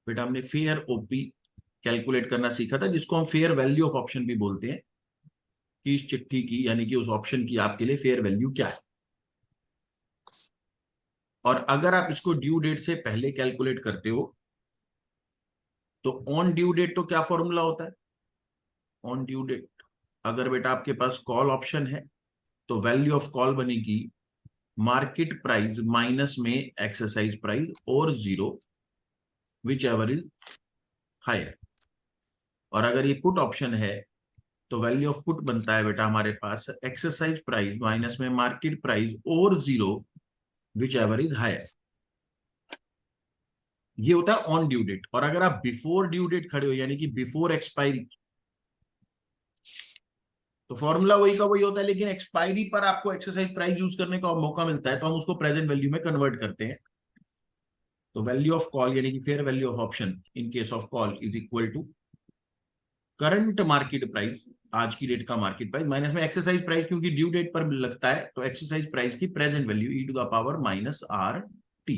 बेटा हमने fair OP calculate करना सीखा था, जिसको हम फेयर वैल्यू ऑफ ऑप्शन भी बोलते हैं, कि इस चिट्ठी की यानी कि उस ऑप्शन की आपके लिए फेयर वैल्यू क्या है। और अगर आप इसको ड्यू डेट से पहले कैलकुलेट करते हो तो ऑन ड्यू डेट तो क्या फॉर्मूला होता है? ऑन ड्यू डेट अगर बेटा आपके पास कॉल ऑप्शन है तो वैल्यू ऑफ कॉल बनेगी मार्केट प्राइस माइनस में एक्सरसाइज प्राइस और zero, whichever is higher. और अगर ये पुट ऑप्शन है तो वैल्यू ऑफ पुट बनता है बेटा हमारे पास एक्सरसाइज प्राइस माइनस में मार्केट प्राइस और zero, whichever is higher. ये होता है ऑन ड्यू डेट। और अगर आप बिफोर ड्यू डेट खड़े हो यानी कि बिफोर एक्सपायरी, तो फॉर्मूला वही का वही होता है, लेकिन एक्सपायरी पर आपको एक्सरसाइज प्राइस यूज करने का मौका मिलता है तो हम उसको प्रेजेंट वैल्यू में कन्वर्ट करते हैं। तो वैल्यू ऑफ कॉल यानी कि fair value of option in case of call is equal to current market price, आज की डेट का मार्केट प्राइस, माइनस में एक्सरसाइज प्राइस, क्योंकि ड्यू डेट पर लगता है तो एक्सरसाइज प्राइस की present value e to the power minus are t.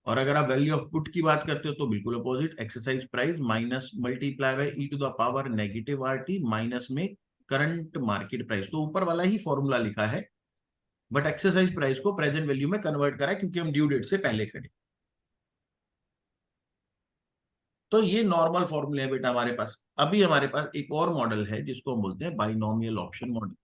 और अगर आप वैल्यू ऑफ पुट की बात करते हो तो बिल्कुल opposite, exercise price minus multiply by e to the power negative are t minus में करंट मार्केट प्राइस। तो ऊपर वाला ही फॉर्मूला लिखा है, बट एक्सरसाइज प्राइस को प्रेजेंट वैल्यू में कन्वर्ट करा है क्योंकि हम ड्यू डेट से पहले खड़े। तो ये नॉर्मल फॉर्मूले है बेटा हमारे पास। अभी हमारे पास एक और मॉडल है जिसको हम बोलते हैं binomial option model.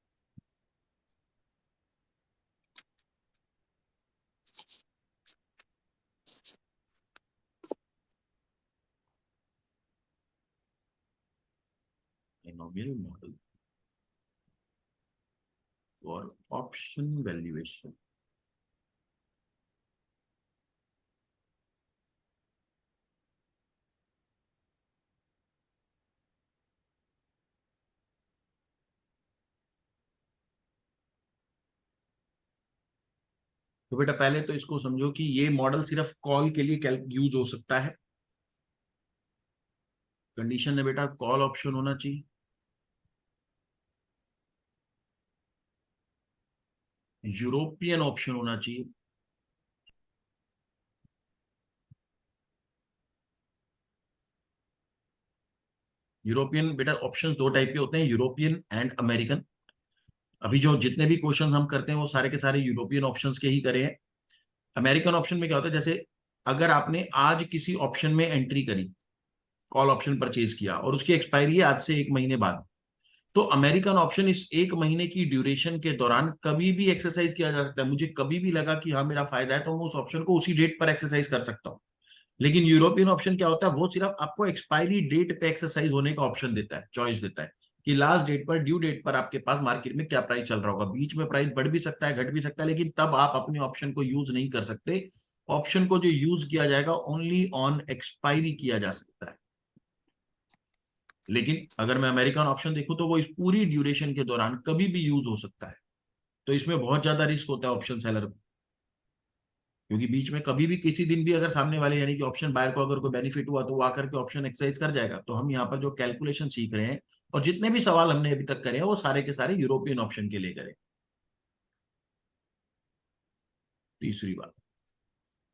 Binomial model for option valuation. तो बेटा पहले तो इसको समझो कि ये मॉडल सिर्फ कॉल के लिए यूज हो सकता है। कंडीशन है बेटा कॉल ऑप्शन होना चाहिए, यूरोपियन ऑप्शन होना चाहिए, यूरोपियन बेटा ऑप्शन दो टाइप के होते हैं, यूरोपियन एंड अमेरिकन। अभी जो जितने भी क्वेश्चन हम करते हैं वो सारे के सारे यूरोपियन ऑप्शंस के ही करे हैं। अमेरिकन ऑप्शन में क्या होता है, जैसे अगर आपने आज किसी ऑप्शन में एंट्री करी, कॉल ऑप्शन परचेज किया और उसकी एक्सपायरी है आज से एक महीने बाद, तो अमेरिकन ऑप्शन इस एक महीने की ड्यूरेशन के दौरान कभी भी एक्सरसाइज किया जा सकता है। मुझे कभी भी लगा कि हाँ मेरा फायदा है तो मैं उस ऑप्शन को उसी डेट पर एक्सरसाइज कर सकता हूँ। लेकिन यूरोपियन ऑप्शन क्या होता है, वो सिर्फ आपको एक्सपायरी डेट पे एक्सरसाइज होने का ऑप्शन देता है, चॉइस देता है कि लास्ट डेट पर, ड्यू डेट पर आपके पास मार्केट में क्या प्राइस चल रहा होगा। बीच में प्राइस बढ़ भी सकता है, घट भी सकता है, लेकिन तब आप अपने ऑप्शन को यूज नहीं कर सकते। ऑप्शन को जो यूज किया जाएगा ओनली ऑन एक्सपायरी किया जा सकता है। लेकिन अगर मैं अमेरिकन ऑप्शन देखूं तो वो इस पूरी ड्यूरेशन के दौरान कभी भी यूज हो सकता है। तो इसमें बहुत ज्यादा रिस्क होता है ऑप्शन सेलर को, क्योंकि बीच में कभी भी किसी दिन भी अगर सामने वाले यानी कि ऑप्शन बायर को अगर कोई बेनिफिट हुआ तो वो आकर के ऑप्शन एक्सरसाइज कर जाएगा। तो हम यहाँ पर जो कैलकुलेशन सीख रहे हैं और जितने भी सवाल हमने अभी तक करे हैं वो सारे के सारे यूरोपियन ऑप्शन के लिए करें। तीसरी बात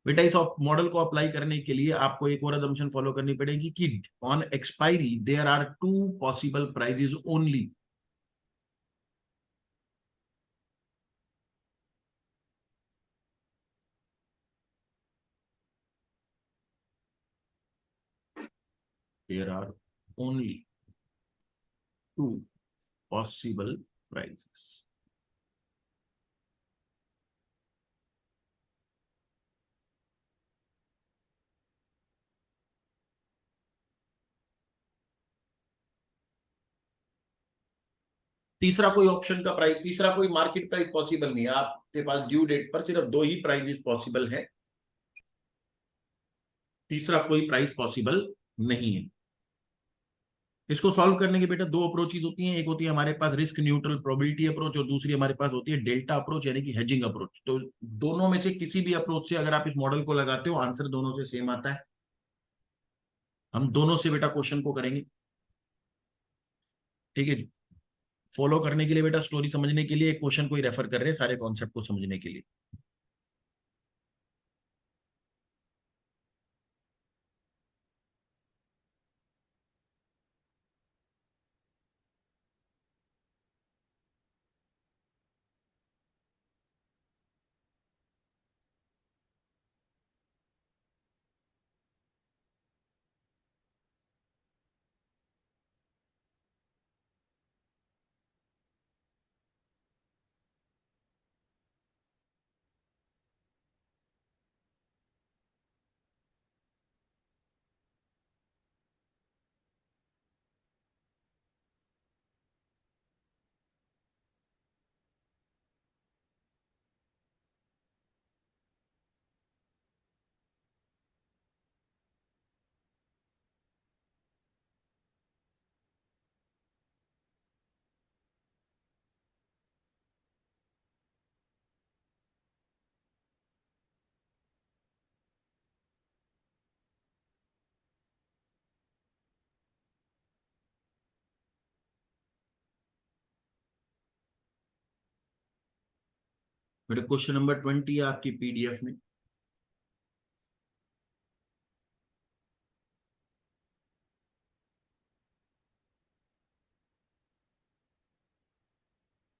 बेटा, इस मॉडल को अप्लाई करने के लिए आपको एक और असम्पशन फॉलो करनी पड़ेगी कि on expiry there are two possible prices only. There are only two possible prices. तीसरा कोई ऑप्शन का प्राइस, तीसरा कोई मार्केट प्राइस पॉसिबल नहीं है। आपके पास ड्यू डेट पर सिर्फ दो ही प्राइजेस पॉसिबल है, तीसरा कोई प्राइस पॉसिबल नहीं है। इसको सॉल्व करने के बेटा दो अप्रोचेज होती हैं, एक होती है हमारे पास रिस्क न्यूट्रल प्रोबेबिलिटी अप्रोच और दूसरी हमारे पास होती है डेल्टा अप्रोच यानी कि हेजिंग अप्रोच। तो दोनों में से किसी भी अप्रोच से अगर आप इस मॉडल को लगाते हो आंसर दोनों से सेम आता है। हम दोनों से बेटा क्वेश्चन को करेंगे, ठीक है जी। फॉलो करने के लिए बेटा, स्टोरी समझने के लिए क्वेश्चन को ही रेफर कर रहे हैं सारे कॉन्सेप्ट को समझने के लिए। मेरे क्वेश्चन नंबर 20 है आपकी पीडीएफ में।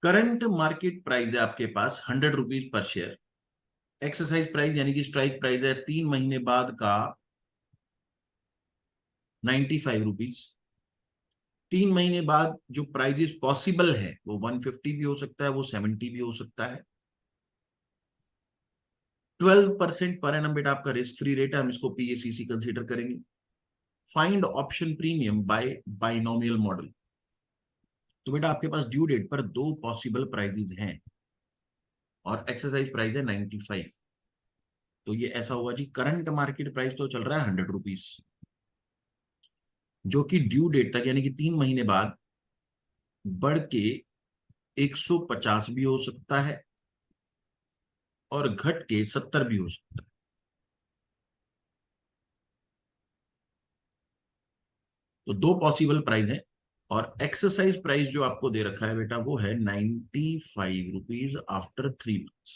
करंट मार्केट प्राइस है आपके पास 100 rupees per share. Exercise price यानी कि स्ट्राइक प्राइस है 3 महीने बाद का 95 रुपीज। 3 महीने बाद जो प्राइजेस पॉसिबल है वो 150 भी हो सकता है, वो 70 भी हो सकता है। 12% पर एनम बेटा आपका रिस्क फ्री रेट है, हम इसको पीएसीसी कंसीडर करेंगे। Find option premium bye binomial model. तो बेटा आपके पास ड्यू डेट पर दो पॉसिबल प्राइजेज हैं और एक्सरसाइज प्राइस है 95। तो ये ऐसा हुआ जी, करंट मार्केट प्राइस तो चल रहा है 100 रुपीज, जो कि ड्यू डेट तक यानी कि 3 महीने बाद बढ़ के 150 भी हो सकता है और घट के 70 भी हो सकता है। तो दो पॉसिबल प्राइस है और एक्सरसाइज प्राइस जो आपको दे रखा है बेटा वो है 95 rupees after 3 months.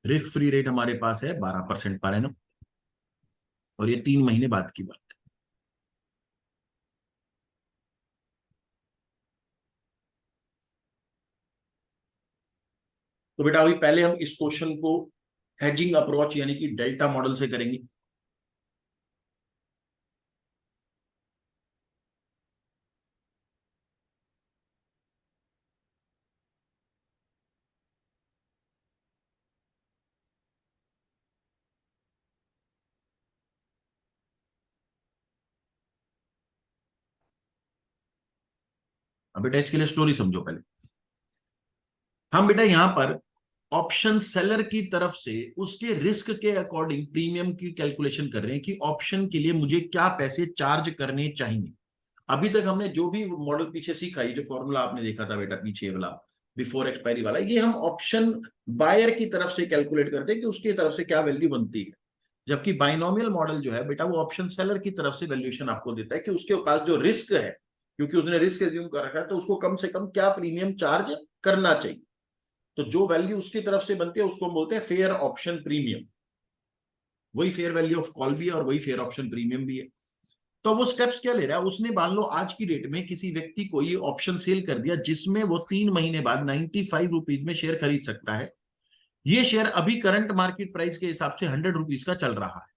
Risk free rate हमारे पास है 12% पर एनम और ये 3 महीने बाद की बात है। तो बेटा अभी पहले हम इस क्वेश्चन को हेजिंग अप्रोच यानी कि डेल्टा मॉडल से करेंगे। अब बेटा इसके लिए स्टोरी समझो पहले। हम बेटा यहां पर ऑप्शन सेलर की तरफ से उसके रिस्क के अकॉर्डिंग प्रीमियम की कैलकुलेशन कर रहे हैं कि ऑप्शन के लिए मुझे क्या पैसे चार्ज करने चाहिए। अभी तक हमने जो भी मॉडल पीछे सीखा, ये जो फॉर्मूला आपने देखा था बेटा पीछे वाला बिफोर एक्सपायरी वाला, ये हम ऑप्शन बायर की तरफ से कैलकुलेट करते हैं कि उसकी तरफ से क्या वैल्यू बनती है। जबकि बाइनोमियल मॉडल जो है बेटा वो ऑप्शन सेलर की तरफ से वैल्यूएशन आपको देता है कि उसके पास जो रिस्क है, क्योंकि उसने रिस्क एज्यूम कर रखा है, तो उसको कम से कम क्या प्रीमियम चार्ज करना चाहिए। तो जो वैल्यू उसकी तरफ से बनती है उसको हम बोलते हैं फेयर ऑप्शन प्रीमियम। वही फेयर वैल्यू ऑफ कॉल भी है और वही फेयर ऑप्शन प्रीमियम भी है। तो वो स्टेप्स क्या ले रहा है, उसने मान लो आज की डेट में किसी व्यक्ति को ये ऑप्शन सेल कर दिया जिसमें वो 3 महीने बाद 95 रुपीज में शेयर खरीद सकता है। ये शेयर अभी करंट मार्केट प्राइस के हिसाब से 100 रुपीज का चल रहा है।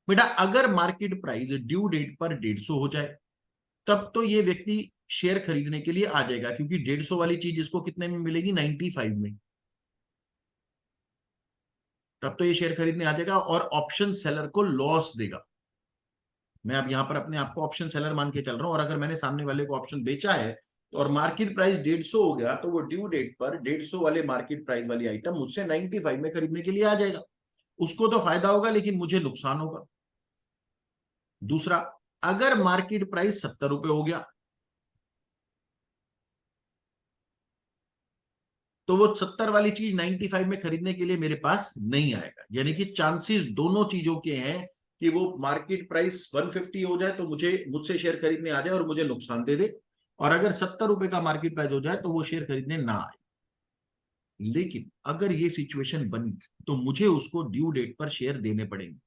बेटा अगर मार्केट प्राइस ड्यू डेट पर 150 हो जाए तब तो ये व्यक्ति शेयर खरीदने के लिए आ जाएगा, क्योंकि 150 वाली चीज इसको कितने में मिलेगी, 95 में। तब तो ये शेयर खरीदने आ जाएगा और ऑप्शन सेलर को लॉस देगा। मैं अब यहां पर अपने आप को ऑप्शन सेलर मान के चल रहा हूं और अगर मैंने सामने वाले को ऑप्शन बेचा है तो और मार्केट प्राइस 150 हो गया तो वो ड्यू डेट पर 150 वाले मार्केट प्राइस वाली आइटम मुझसे 95 में खरीदने के लिए आ जाएगा। उसको तो फायदा होगा लेकिन मुझे नुकसान होगा। दूसरा, अगर मार्केट प्राइस 70 रुपए हो गया तो वो 70 वाली चीज 95 में खरीदने के लिए मेरे पास नहीं आएगा। यानी कि चांसेस दोनों चीजों के हैं कि वो मार्केट प्राइस 150 हो जाए तो मुझे मुझसे शेयर खरीदने आ जाए और मुझे नुकसान दे दे, और अगर 70 रुपए का मार्केट प्राइस हो जाए तो वो शेयर खरीदने ना आए। लेकिन अगर ये सिचुएशन बनी तो मुझे उसको ड्यू डेट पर शेयर देने पड़ेंगे,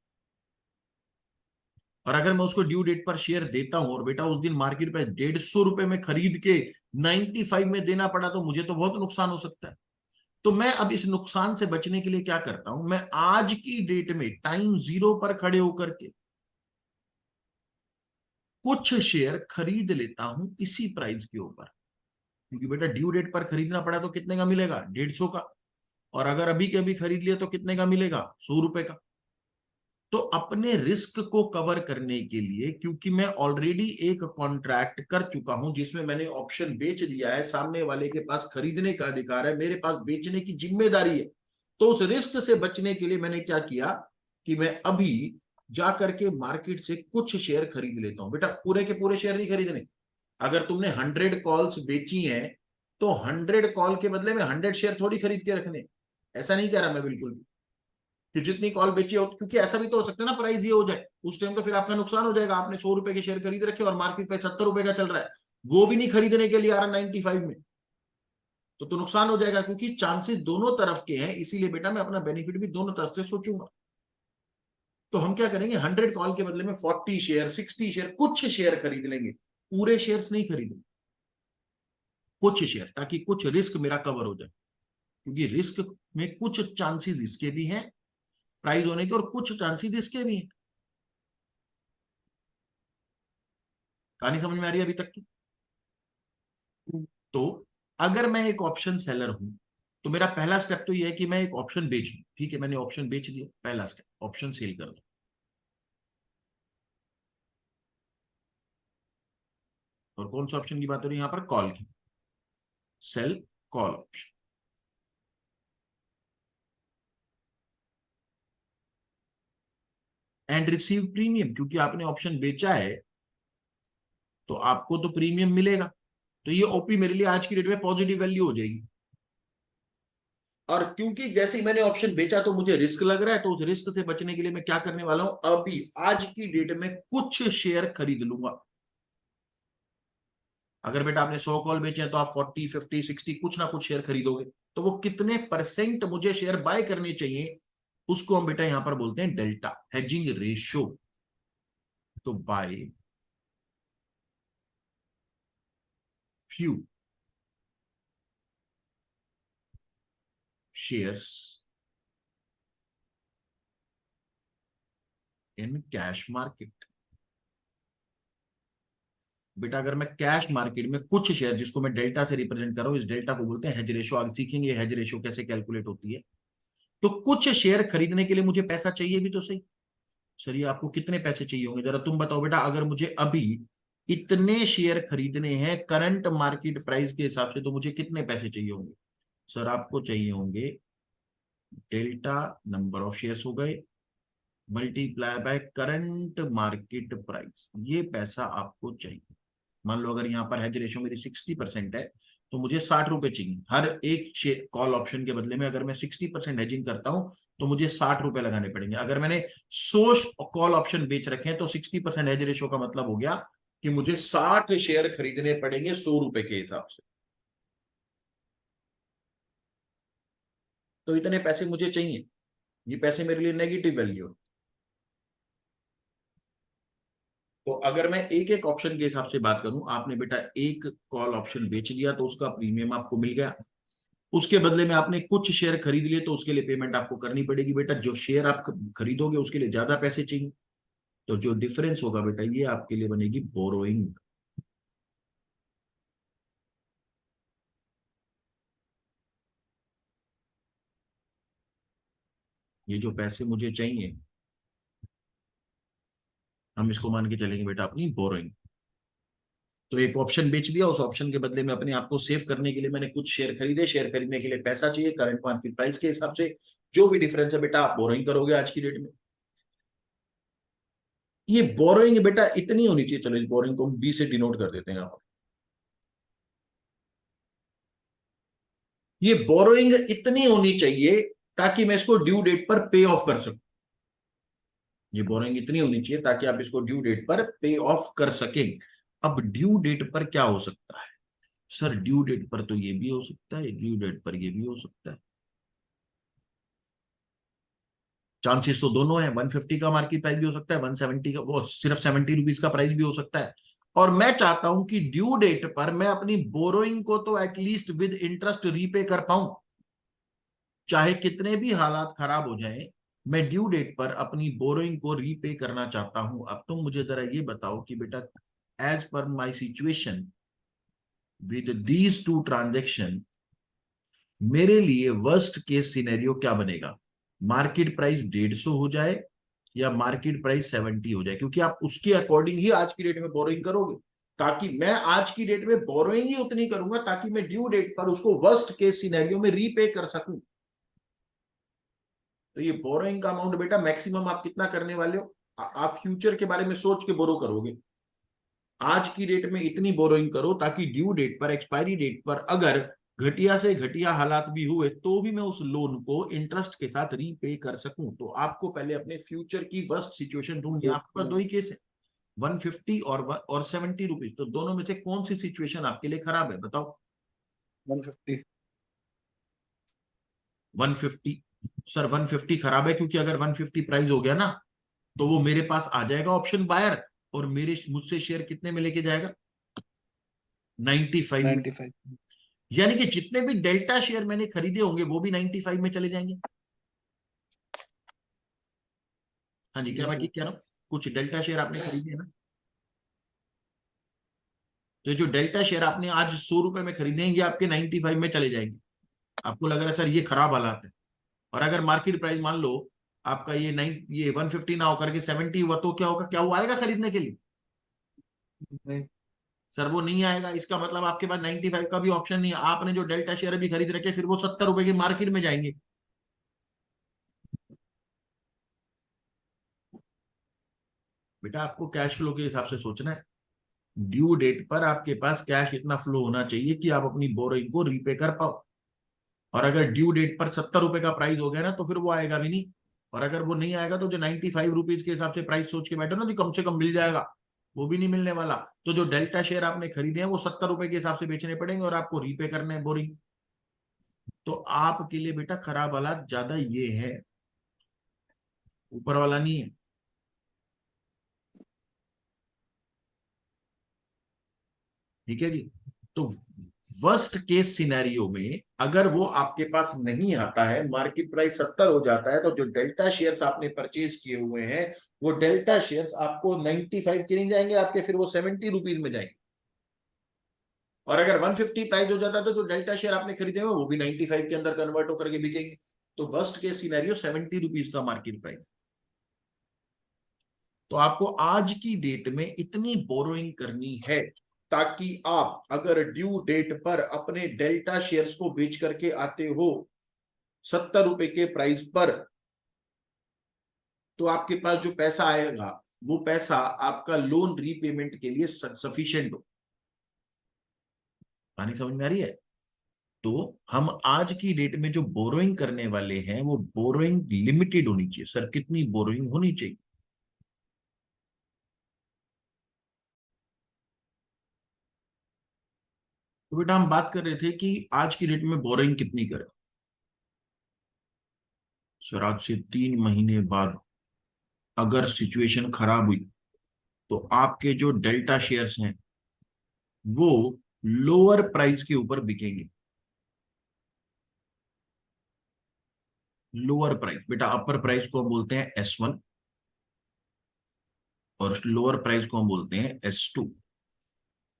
और अगर मैं उसको ड्यू डेट पर शेयर देता हूं और बेटा उस दिन मार्केट प्राइस 150 रुपए में खरीद के 95 में देना पड़ा तो मुझे तो बहुत नुकसान हो सकता है। तो मैं अब इस नुकसान से बचने के लिए क्या करता हूं, मैं आज की डेट में टाइम जीरो पर खड़े होकर के कुछ शेयर खरीद लेता हूं इसी प्राइस के ऊपर। क्योंकि बेटा ड्यू डेट पर खरीदना पड़ा तो कितने का मिलेगा, 150 का, और अगर अभी के अभी खरीद लिया तो कितने का मिलेगा, 100 रुपए का। तो अपने रिस्क को कवर करने के लिए, क्योंकि मैं ऑलरेडी एक कॉन्ट्रैक्ट कर चुका हूं जिसमें मैंने ऑप्शन बेच दिया है, सामने वाले के पास खरीदने का अधिकार है, मेरे पास बेचने की जिम्मेदारी है, तो उस रिस्क से बचने के लिए मैंने क्या किया कि मैं अभी जाकर के मार्केट से कुछ शेयर खरीद लेता हूं। बेटा पूरे के पूरे शेयर नहीं खरीदने। अगर तुमने 100 कॉल्स बेची हैं तो 100 कॉल के बदले में 100 शेयर थोड़ी खरीद के रखने। ऐसा नहीं कह रहा मैं बिल्कुल भी कि जितनी कॉल बेची हो, क्योंकि ऐसा भी तो हो सकता है ना प्राइस ये हो जाए उस टाइम तो फिर आपका नुकसान हो जाएगा। आपने 100 रुपए के शेयर खरीद रखे और मार्केट पे 70 रुपए का चल रहा है, वो भी नहीं खरीदने के लिए आ रहा 95 में। तो नुकसान हो जाएगा, क्योंकि चांसेस दोनों तरफ के हैं, इसीलिए बेटा मैं अपना बेनिफिट भी दोनों तरफ से सोचूंगा। तो हम क्या करेंगे, 100 कॉल के बदले में 40 शेयर, 60 शेयर, कुछ शेयर खरीद लेंगे, पूरे शेयर्स नहीं खरीदेंगे, कुछ शेयर, ताकि कुछ रिस्क मेरा कवर हो जाए, क्योंकि रिस्क में कुछ चांसेस इसके भी हैं प्राइस होने के, और कुछ चांसेस इसके भी हैं। कहानी समझ में आ रही है अभी तक की? तो अगर मैं एक ऑप्शन सेलर हूं, तो मेरा पहला स्टेप तो यह है कि मैं एक ऑप्शन बेच दूं। ठीक है, मैंने ऑप्शन बेच दिया, पहला स्टेप ऑप्शन सेल कर दो। और कौन सा ऑप्शन की बात हो रही है यहां पर? कॉल की, sell call option. And receive premium, क्योंकि आपने ऑप्शन बेचा है तो आपको तो प्रीमियम मिलेगा। तो ये ओपी मेरे लिए आज की डेट में पॉजिटिव वैल्यू हो जाएगी। और क्योंकि जैसे ही मैंने ऑप्शन बेचा तो मुझे रिस्क लग रहा है, तो उस रिस्क से बचने के लिए मैं क्या करने वाला हूं, अभी आज की डेट में कुछ शेयर खरीद लूंगा। अगर बेटा आपने 100 कॉल बेचे हैं तो आप 40, 50, 60 कुछ ना कुछ शेयर खरीदोगे। तो वो कितने परसेंट मुझे शेयर बाय करने चाहिए, उसको हम बेटा यहां पर बोलते हैं डेल्टा हेजिंग रेशियो। तो buy few shares in cash market. बेटा अगर मैं कैश मार्केट में कुछ शेयर, जिसको मैं डेल्टा से रिप्रेजेंट कर रहा हूं, इस डेल्टा को बोलते हैं हेज रेशियो। आगे सीखेंगे हेज रेशियो कैसे कैलकुलेट होती है। तो कुछ शेयर खरीदने के लिए मुझे पैसा चाहिए भी तो सही। सर ये आपको कितने पैसे चाहिए होंगे, जरा तुम बताओ बेटा। अगर मुझे अभी इतने शेयर खरीदने हैं करंट मार्केट प्राइस के हिसाब से, तो मुझे कितने पैसे चाहिए होंगे? सर आपको चाहिए होंगे डेल्टा नंबर ऑफ शेयर्स हो गए, multiply by current market price, ये पैसा आपको चाहिए। मान लो अगर यहाँ पर हेज रेशियो मेरी 60% है, तो मुझे 60 रुपए चाहिए हर एक कॉल ऑप्शन के बदले में। अगर मैं 60% हेजिंग करता हूं तो मुझे 60 रुपए लगाने पड़ेंगे। अगर मैंने 100 कॉल ऑप्शन बेच रखे हैं तो 60% हेज रेशियो का मतलब हो गया कि मुझे 60 शेयर खरीदने पड़ेंगे 100 रुपए के हिसाब से। तो इतने पैसे मुझे चाहिए, ये पैसे मेरे लिए नेगेटिव वैल्यू। तो अगर मैं एक एक ऑप्शन के हिसाब से बात करूं, आपने बेटा एक कॉल ऑप्शन बेच दिया तो उसका प्रीमियम आपको मिल गया। उसके बदले में आपने कुछ शेयर खरीद लिए तो उसके लिए पेमेंट आपको करनी पड़ेगी। बेटा जो शेयर आप खरीदोगे उसके लिए ज्यादा पैसे चाहिए, तो जो डिफरेंस होगा बेटा ये आपके लिए बनेगी बोरोइंग। ये जो पैसे मुझे चाहिए, हम इसको मान के चलेंगे बेटा अपनी बोरोइंग। तो एक ऑप्शन बेच दिया, उस ऑप्शन के बदले में अपने आप को सेव करने के लिए मैंने कुछ शेयर खरीदे। शेयर खरीदने के लिए पैसा चाहिए करंट मार्केट प्राइस के हिसाब से। जो भी डिफरेंस है बेटा आप बोरोइंग करोगे आज की डेट में। ये बोरोइंग बेटा इतनी होनी चाहिए, चलो इस बोरोइंग को बी से डिनोट कर देते हैं आप। ये बोरोइंग इतनी होनी चाहिए ताकि मैं इसको ड्यू डेट पर पे ऑफ कर सकूं। ये बोरोइंग इतनी होनी चाहिए ताकि आप इसको ड्यू डेट पर पे ऑफ कर सकें। अब ड्यू डेट पर क्या हो सकता है? सर ड्यू डेट पर तो ये भी हो सकता है, ड्यू डेट पर ये भी हो सकता है। चांसेस तो दोनों है, 150 का मार्केट प्राइस भी हो सकता है, 170 का, वो सिर्फ 70 रुपीज का प्राइस भी हो सकता है। और मैं चाहता हूं कि ड्यू डेट पर मैं अपनी बोरोइंग को तो एटलीस्ट विद इंटरेस्ट रीपे कर पाऊं, चाहे कितने भी हालात खराब हो जाएं। मैं ड्यू डेट पर अपनी बोरोइंग को रीपे करना चाहता हूं। अब तुम मुझे जरा ये बताओ कि बेटा as per my situation with these two transaction, मेरे लिए वर्स्ट केस सिनेरियो क्या बनेगा? मार्केट प्राइस 150 हो जाए या मार्केट प्राइस 70 हो जाए, क्योंकि आप उसके अकॉर्डिंग ही आज की डेट में बोरोइंग करोगे। ताकि मैं आज की डेट में बोरोइंग ही उतनी करूंगा ताकि मैं ड्यू डेट पर उसको वर्स्ट केस सिनेरियो में रीपे कर सकूं। तो ये बोरोइंग का अमाउंट बेटा मैक्सिमम आप कितना करने वाले हो? आप फ्यूचर के बारे में सोच के बोरो करोगे। आज की डेट में इतनी बोरोइंग करो ताकि ड्यू डेट पर, एक्सपायरी डेट पर अगर घटिया से घटिया हालात भी हुए तो भी मैं उस लोन को इंटरेस्ट के साथ रीपे कर सकूं। तो आपको पहले अपने फ्यूचर की वर्स्ट सिचुएशन ढूंढनी है। आपका दो ही केस है, 150 और 70 रुपीज। तो दोनों में से कौन सी सिचुएशन आपके लिए खराब है बताओ? 150। 150। सर 150 खराब है, क्योंकि अगर 150 प्राइस हो गया ना तो वो मेरे पास आ जाएगा ऑप्शन बायर, और मेरे मुझसे शेयर कितने में लेके जाएगा, 95 में। 95। यानी कि जितने भी डेल्टा शेयर मैंने खरीदे होंगे वो भी 95 में चले जाएंगे। हाँ जी, क्या यस मैं सर। ठीक कह रहा हूँ? कुछ डेल्टा शेयर आपने खरीदे हैं ना, तो जो डेल्टा शेयर आपने आज 100 रुपए में खरीदे हैं, ये आपके 95 में चले जाएंगे। आपको लग रहा है सर ये खराब हालात है, और अगर मार्केट प्राइस मान लो आपका ये 150 ना होकर के 70 हुआ, तो क्या होगा? क्या वो आएगा खरीदने के लिए? नहीं। सर वो नहीं आएगा। इसका मतलब आपके पास 95 का भी ऑप्शन नहीं है। आपने जो डेल्टा शेयर अभी खरीद रखे, फिर वो 70 रुपए की मार्केट में जाएंगे। बेटा आपको कैश फ्लो के हिसाब से सोचना है। ड्यू डेट पर आपके पास कैश इतना फ्लो होना चाहिए कि आप अपनी बोरोइंग को रीपे कर पाओ। और अगर ड्यू डेट पर 70 रुपए का प्राइस हो गया ना, तो फिर वो आएगा भी नहीं। और अगर वो नहीं आएगा तो जो 95 रुपीज के हिसाब से प्राइस सोच के बैठो ना कि कम से कम मिल जाएगा, वो भी नहीं मिलने वाला। तो जो डेल्टा शेयर आपने खरीदे हैं वो 70 रुपए के हिसाब से बेचने पड़ेंगे, और आपको रीपे करने हैं बोरिंग। तो आपके लिए बेटा खराब हालात ज्यादा ये है, ऊपर वाला नहीं है। ठीक है जी। तो वर्स्ट केस सिनेरियो में अगर वो आपके पास नहीं आता है, मार्केट प्राइस 70 हो जाता है, तो जो डेल्टा शेयर्स आपने परचेज किए हुए हैं वो डेल्टा शेयर्स आपको 95 के नहीं जाएंगे आपके, फिर वो 70 रुपीज में जाएंगे। और अगर 150 प्राइस हो जाता है तो जो डेल्टा शेयर आपने खरीदे हुए वो भी 95 के अंदर कन्वर्ट होकर के बिकेंगे। तो वर्स्ट केस सिनेरियो 70 रुपीज का मार्केट प्राइस। तो आपको आज की डेट में इतनी बोरोइंग करनी है ताकि आप अगर ड्यू डेट पर अपने डेल्टा शेयर्स को बेच करके आते हो 70 रुपए के प्राइस पर, तो आपके पास जो पैसा आएगा वो पैसा आपका लोन रीपेमेंट के लिए सफिशिएंट हो। कहानी समझ में आ रही है? तो हम आज की डेट में जो बोरोइंग करने वाले हैं वो बोरोइंग लिमिटेड होनी चाहिए। सर कितनी बोरोइंग होनी चाहिए? तो बेटा हम बात कर रहे थे कि आज की डेट में बोरोइंग कितनी करें। सर आज से 3 महीने बाद अगर सिचुएशन खराब हुई तो आपके जो डेल्टा शेयर्स हैं वो लोअर प्राइस के ऊपर बिकेंगे। लोअर प्राइस बेटा, अपर प्राइस को हम बोलते हैं S1, और लोअर प्राइस को हम बोलते हैं S2।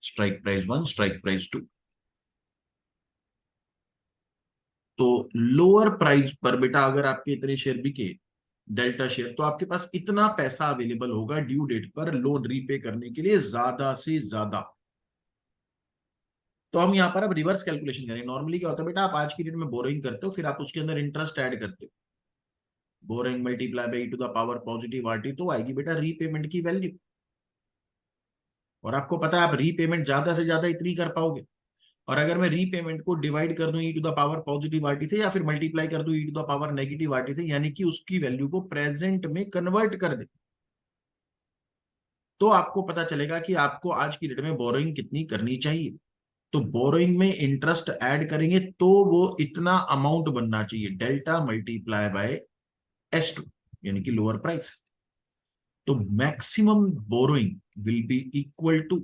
Strike price 1, strike price 2। तो लोअर प्राइस पर बेटा अगर आपके इतने शेयर बिके, डेल्टा शेयर, तो आपके पास इतना पैसा अवेलेबल होगा ड्यू डेट पर लोन रीपे करने के लिए, ज्यादा से ज्यादा। तो हम यहाँ पर अब रिवर्स कैलकुलेशन करें। नॉर्मली क्या होता है बेटा, आप आज की डेट में बोरोइंग करते हो, फिर आप उसके अंदर इंटरेस्ट ऐड करते हो। Borrowing multiply by to the power positive RT, तो आएगी बेटा रीपेमेंट की वैल्यू। और आपको पता है आप रीपेमेंट ज्यादा से ज्यादा इतनी कर पाओगे। और अगर मैं रीपेमेंट को डिवाइड कर दूं e to the power positive RT से, या फिर मल्टीप्लाई कर दूं e to the power negative RT से, यानी कि उसकी वैल्यू को प्रेजेंट में कन्वर्ट कर दे, तो आपको पता चलेगा कि आपको आज की डेट में बोरोइंग कितनी करनी चाहिए। तो बोरोइंग में इंटरेस्ट ऐड करेंगे तो वो इतना अमाउंट बनना चाहिए, डेल्टा मल्टीप्लाई बाय S2, यानी कि लोअर प्राइस। तो maximum borrowing will be equal to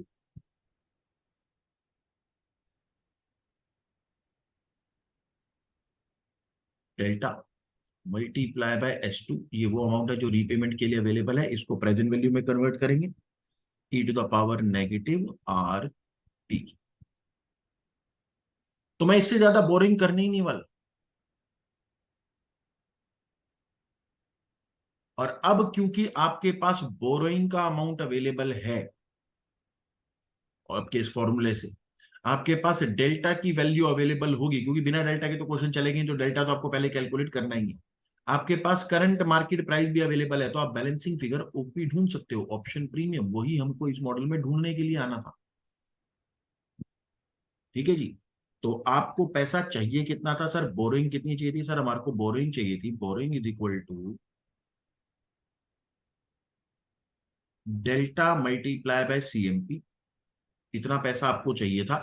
delta multiply by S2। ये वो अमाउंट है जो रीपेमेंट के लिए अवेलेबल है, इसको प्रेजेंट वैल्यू में कन्वर्ट करेंगे, e to the power negative RT। तो मैं इससे ज्यादा बोरिंग करने ही नहीं वाला। और अब क्योंकि आपके पास बोरोइंग का अमाउंट अवेलेबल है, और आपके इस फॉर्मूले से आपके पास डेल्टा की वैल्यू अवेलेबल होगी, क्योंकि बिना डेल्टा के तो क्वेश्चन चलेंगे, तो डेल्टा तो आपको पहले कैलकुलेट करना ही है। आपके पास करंट मार्केट प्राइस भी अवेलेबल है, तो आप बैलेंसिंग फिगर ओपी ढूंढ सकते हो, ऑप्शन प्रीमियम, वही हमको इस मॉडल में ढूंढने के लिए आना था। ठीक है जी। तो आपको पैसा चाहिए कितना था सर? बोरिंग कितनी चाहिए थी सर? हमारे को बोरिंग चाहिए थी, borrowing is equal to delta multiply by CMP। इतना पैसा आपको चाहिए था,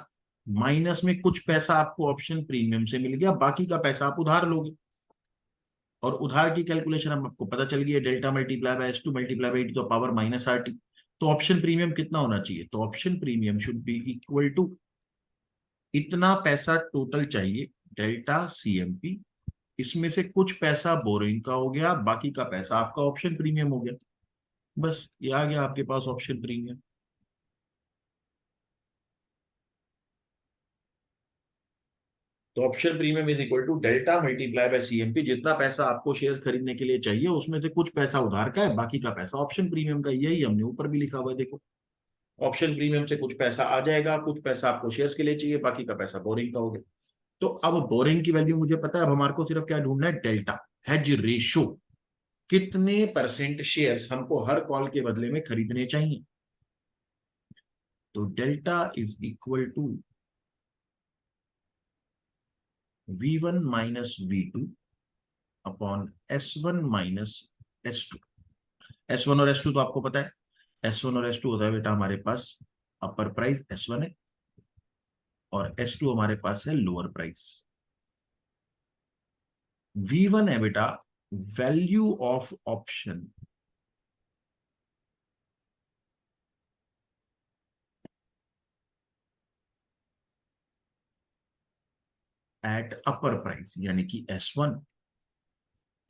माइनस में कुछ पैसा आपको ऑप्शन प्रीमियम से मिल गया, बाकी का पैसा आप उधार लोगे। और उधार की कैलकुलेशन हम आपको पता चल गई है, delta multiply by S two multiply by T to the power minus are T. तो ऑप्शन प्रीमियम कितना होना चाहिए? तो option premium should be equal to इतना पैसा टोटल चाहिए डेल्टा सीएमपी, इसमें से कुछ पैसा बोरिंग का हो गया, बाकी का पैसा आपका ऑप्शन प्रीमियम हो गया। बस ये आ गया आपके पास ऑप्शन प्रीमियम। तो option premium is equal to delta multiply by CMP, जितना पैसा आपको शेयर खरीदने के लिए चाहिए उसमें से कुछ पैसा उधार का है, बाकी का पैसा ऑप्शन प्रीमियम का। यही हमने ऊपर भी लिखा हुआ है, देखो। ऑप्शन प्रीमियम से कुछ पैसा आ जाएगा, कुछ पैसा आपको शेयर्स के लिए चाहिए, बाकी का पैसा बोरिंग का हो गया। तो अब बोरिंग की वैल्यू मुझे पता है, अब हमारे को सिर्फ क्या ढूंढना है? डेल्टा हेज रेशो, कितने परसेंट शेयर्स हमको हर कॉल के बदले में खरीदने चाहिए। तो delta is equal to V1 minus V2 upon S1 minus S2। S1 और S2 तो आपको पता है, S1 और S2 होता है बेटा हमारे पास अपर प्राइस S1 है, और S2 हमारे पास है लोअर प्राइस। V1 है बेटा value of option at upper price यानी कि S1,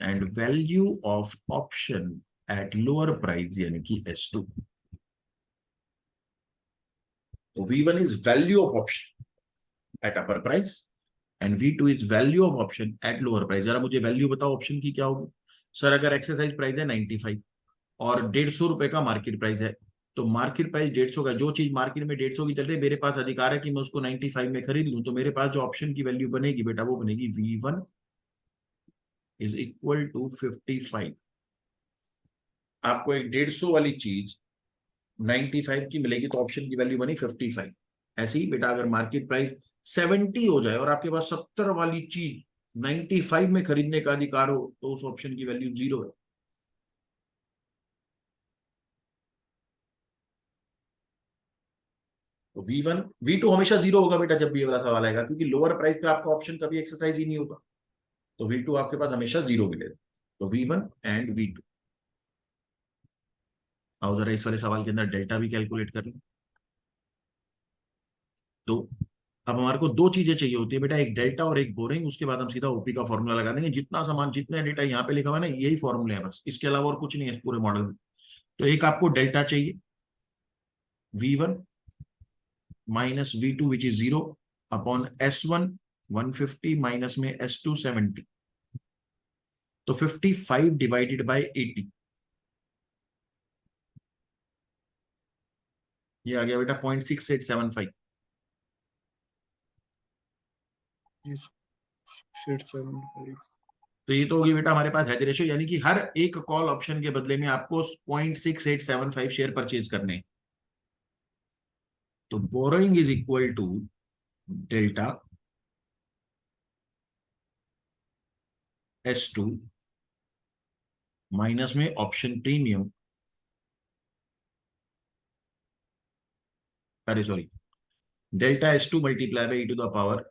and value of option at lower price यानी कि S2। तो V1 is value of option at upper price and V2 is value of option at lower price. जरा मुझे value बताओ option की क्या होगी। सर अगर एक्सरसाइज प्राइस है 95 और 150 रुपए का मार्केट प्राइस है, तो मार्केट प्राइस 150 का, जो चीज मार्केट में 150 की चल रही है, मेरे पास अधिकार है कि मैं उसको 95 में खरीद लूं। तो मेरे पास जो ऑप्शन की वैल्यू बनेगी बेटा वो बनेगी V1 इज इक्वल टू 55। आपको एक 150 वाली चीज 95 की मिलेगी, तो ऑप्शन की वैल्यू बनी 55। ऐसे ही बेटा अगर मार्केट प्राइस 70 हो जाए और आपके पास 70 वाली चीज 95 में खरीदने का अधिकार हो, तो उस ऑप्शन की वैल्यू 0 है। तो V2 हमेशा 0 होगा बेटा जब भी ये वाला सवाल आएगा, क्योंकि लोअर प्राइस पे आपका ऑप्शन कभी एक्सरसाइज ही नहीं होगा। तो V2 आपके पास हमेशा 0 मिलेगा। तो V1 एंड V2। और जरा इस वाले सवाल के अंदर डेल्टा भी कैलकुलेट कर लें। तो अब हमारे को दो चीजें चाहिए होती है बेटा, एक डेल्टा और एक बोरिंग। उसके बाद हम सीधा ओपी का फॉर्मूला लगा देंगे। जितना सामान जितने डेटा यहाँ पे लिखा हुआ है ना, यही फॉर्मूले है बस, इसके अलावा और कुछ नहीं है इस पूरे मॉडल में। तो एक आपको डेल्टा चाहिए V1 minus V2 which is 0 upon S1 150 minus में S2 70। तो 55 डिवाइडेड बाय 80, ये आ गया बेटा 0.6875। जी 675। तो ये तो होगी बेटा हमारे पास हैज रेशियो, यानी कि हर एक कॉल ऑप्शन के बदले में आपको 0.6875 शेयर परचेज करने हैं। तो borrowing is equal to delta S2 minus में ऑप्शन प्रीमियम, अरे sorry, delta S2 multiply by to the power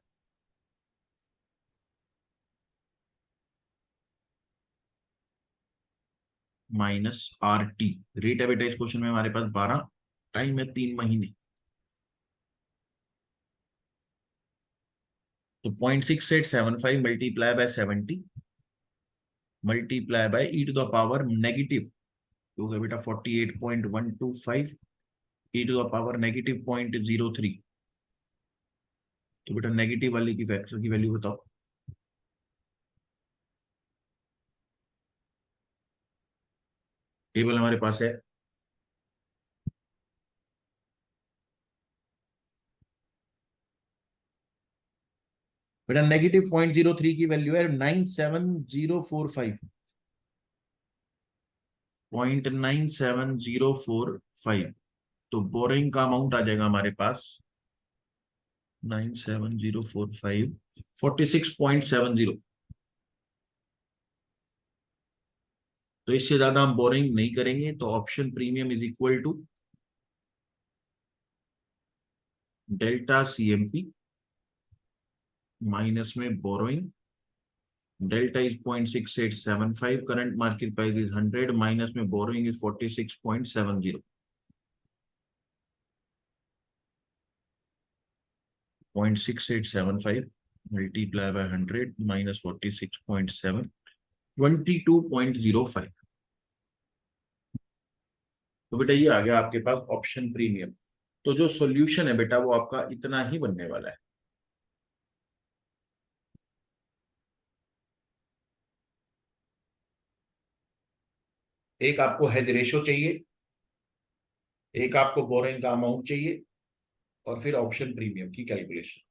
minus RT। Rate है बेटा इस क्वेश्चन में हमारे पास 12, टाइम है 3 महीने। तो 0.6875 multiply by 70 multiply by e to the power negative, तो हो गया बेटा 48.125 e to the power negative 0.03। तो बेटा नेगेटिव वाले की फैक्टर की वैल्यू बताओ। टेबल हमारे पास है, बेटा नेगेटिव 0.03 की वैल्यू है 97045, 0.97045। तो बोरिंग का अमाउंट आ जाएगा हमारे पास 97045 46.70। तो इससे ज्यादा हम बोरिंग नहीं करेंगे, तो option premium is equal to delta CMP minus में borrowing delta is 0.6875, current market price is 100, minus में borrowing is 46.70, 0.6875 multiply by 100 minus 46.7, 22.05। तो बेटा ये आ गया आपके पास ऑप्शन प्रीमियम। तो जो सॉल्यूशन है बेटा वो आपका इतना ही बनने वाला है। एक आपको हेज रेशो चाहिए, एक आपको बोरोइंग का अमाउंट चाहिए, और फिर ऑप्शन प्रीमियम की कैलकुलेशन।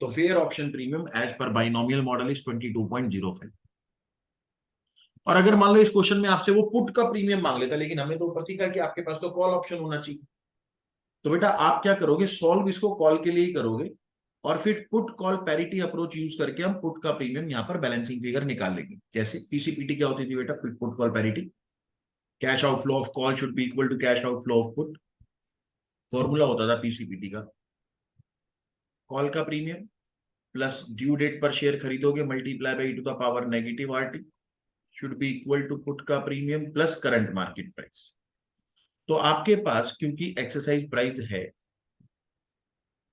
तो fair option premium as per binomial model is 22.05। और अगर मान लो इस क्वेश्चन में आपसे वो पुट का प्रीमियम मांग लेता, लेकिन हमें तो ऊपर कहा कि आपके पास तो कॉल ऑप्शन होना चाहिए, तो बेटा आप क्या करोगे, सॉल्व इसको कॉल के लिए ही करोगे, और फिर put call parity approach use करके हम पुट का प्रीमियम यहां पर बैलेंसिंग फिगर निकाल लेंगे। जैसे पीसीपीटी क्या होती थी बेटा, put call parity, cash outflow of call should be equal to cash outflow of put. Formula होता था पीसीपीटी का, कॉल का प्रीमियम प्लस ड्यू डेट पर शेयर खरीदोगे multiply by to the power negative RT should be equal to put का premium plus current market price. तो आपके पास क्योंकि एक्सरसाइज प्राइस है,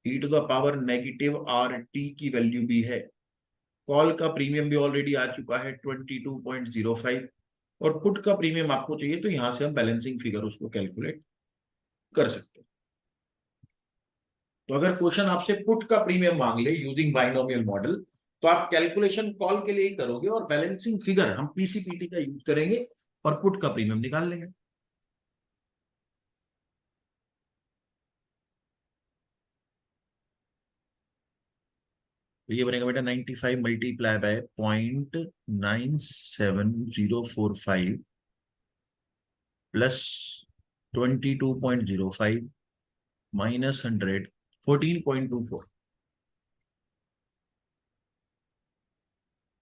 e to the power negative are T की value भी है, कॉल का प्रीमियम भी ऑलरेडी आ चुका है 22.05, और पुट का प्रीमियम आपको चाहिए, तो यहां से हम बैलेंसिंग फिगर उसको कैलकुलेट कर सकते हैं। तो अगर क्वेश्चन आपसे पुट का प्रीमियम मांग ले यूजिंग बाइनोमियल मॉडल, तो आप कैलकुलेशन कॉल के लिए ही करोगे, और बैलेंसिंग फिगर हम पीसीपीटी का यूज करेंगे और पुट का प्रीमियम निकाल लेंगे। तो ये बनेगा बेटा 95 मल्टीप्लाई बाय 0.97045 प्लस 22.05 माइनस 100, 14.24।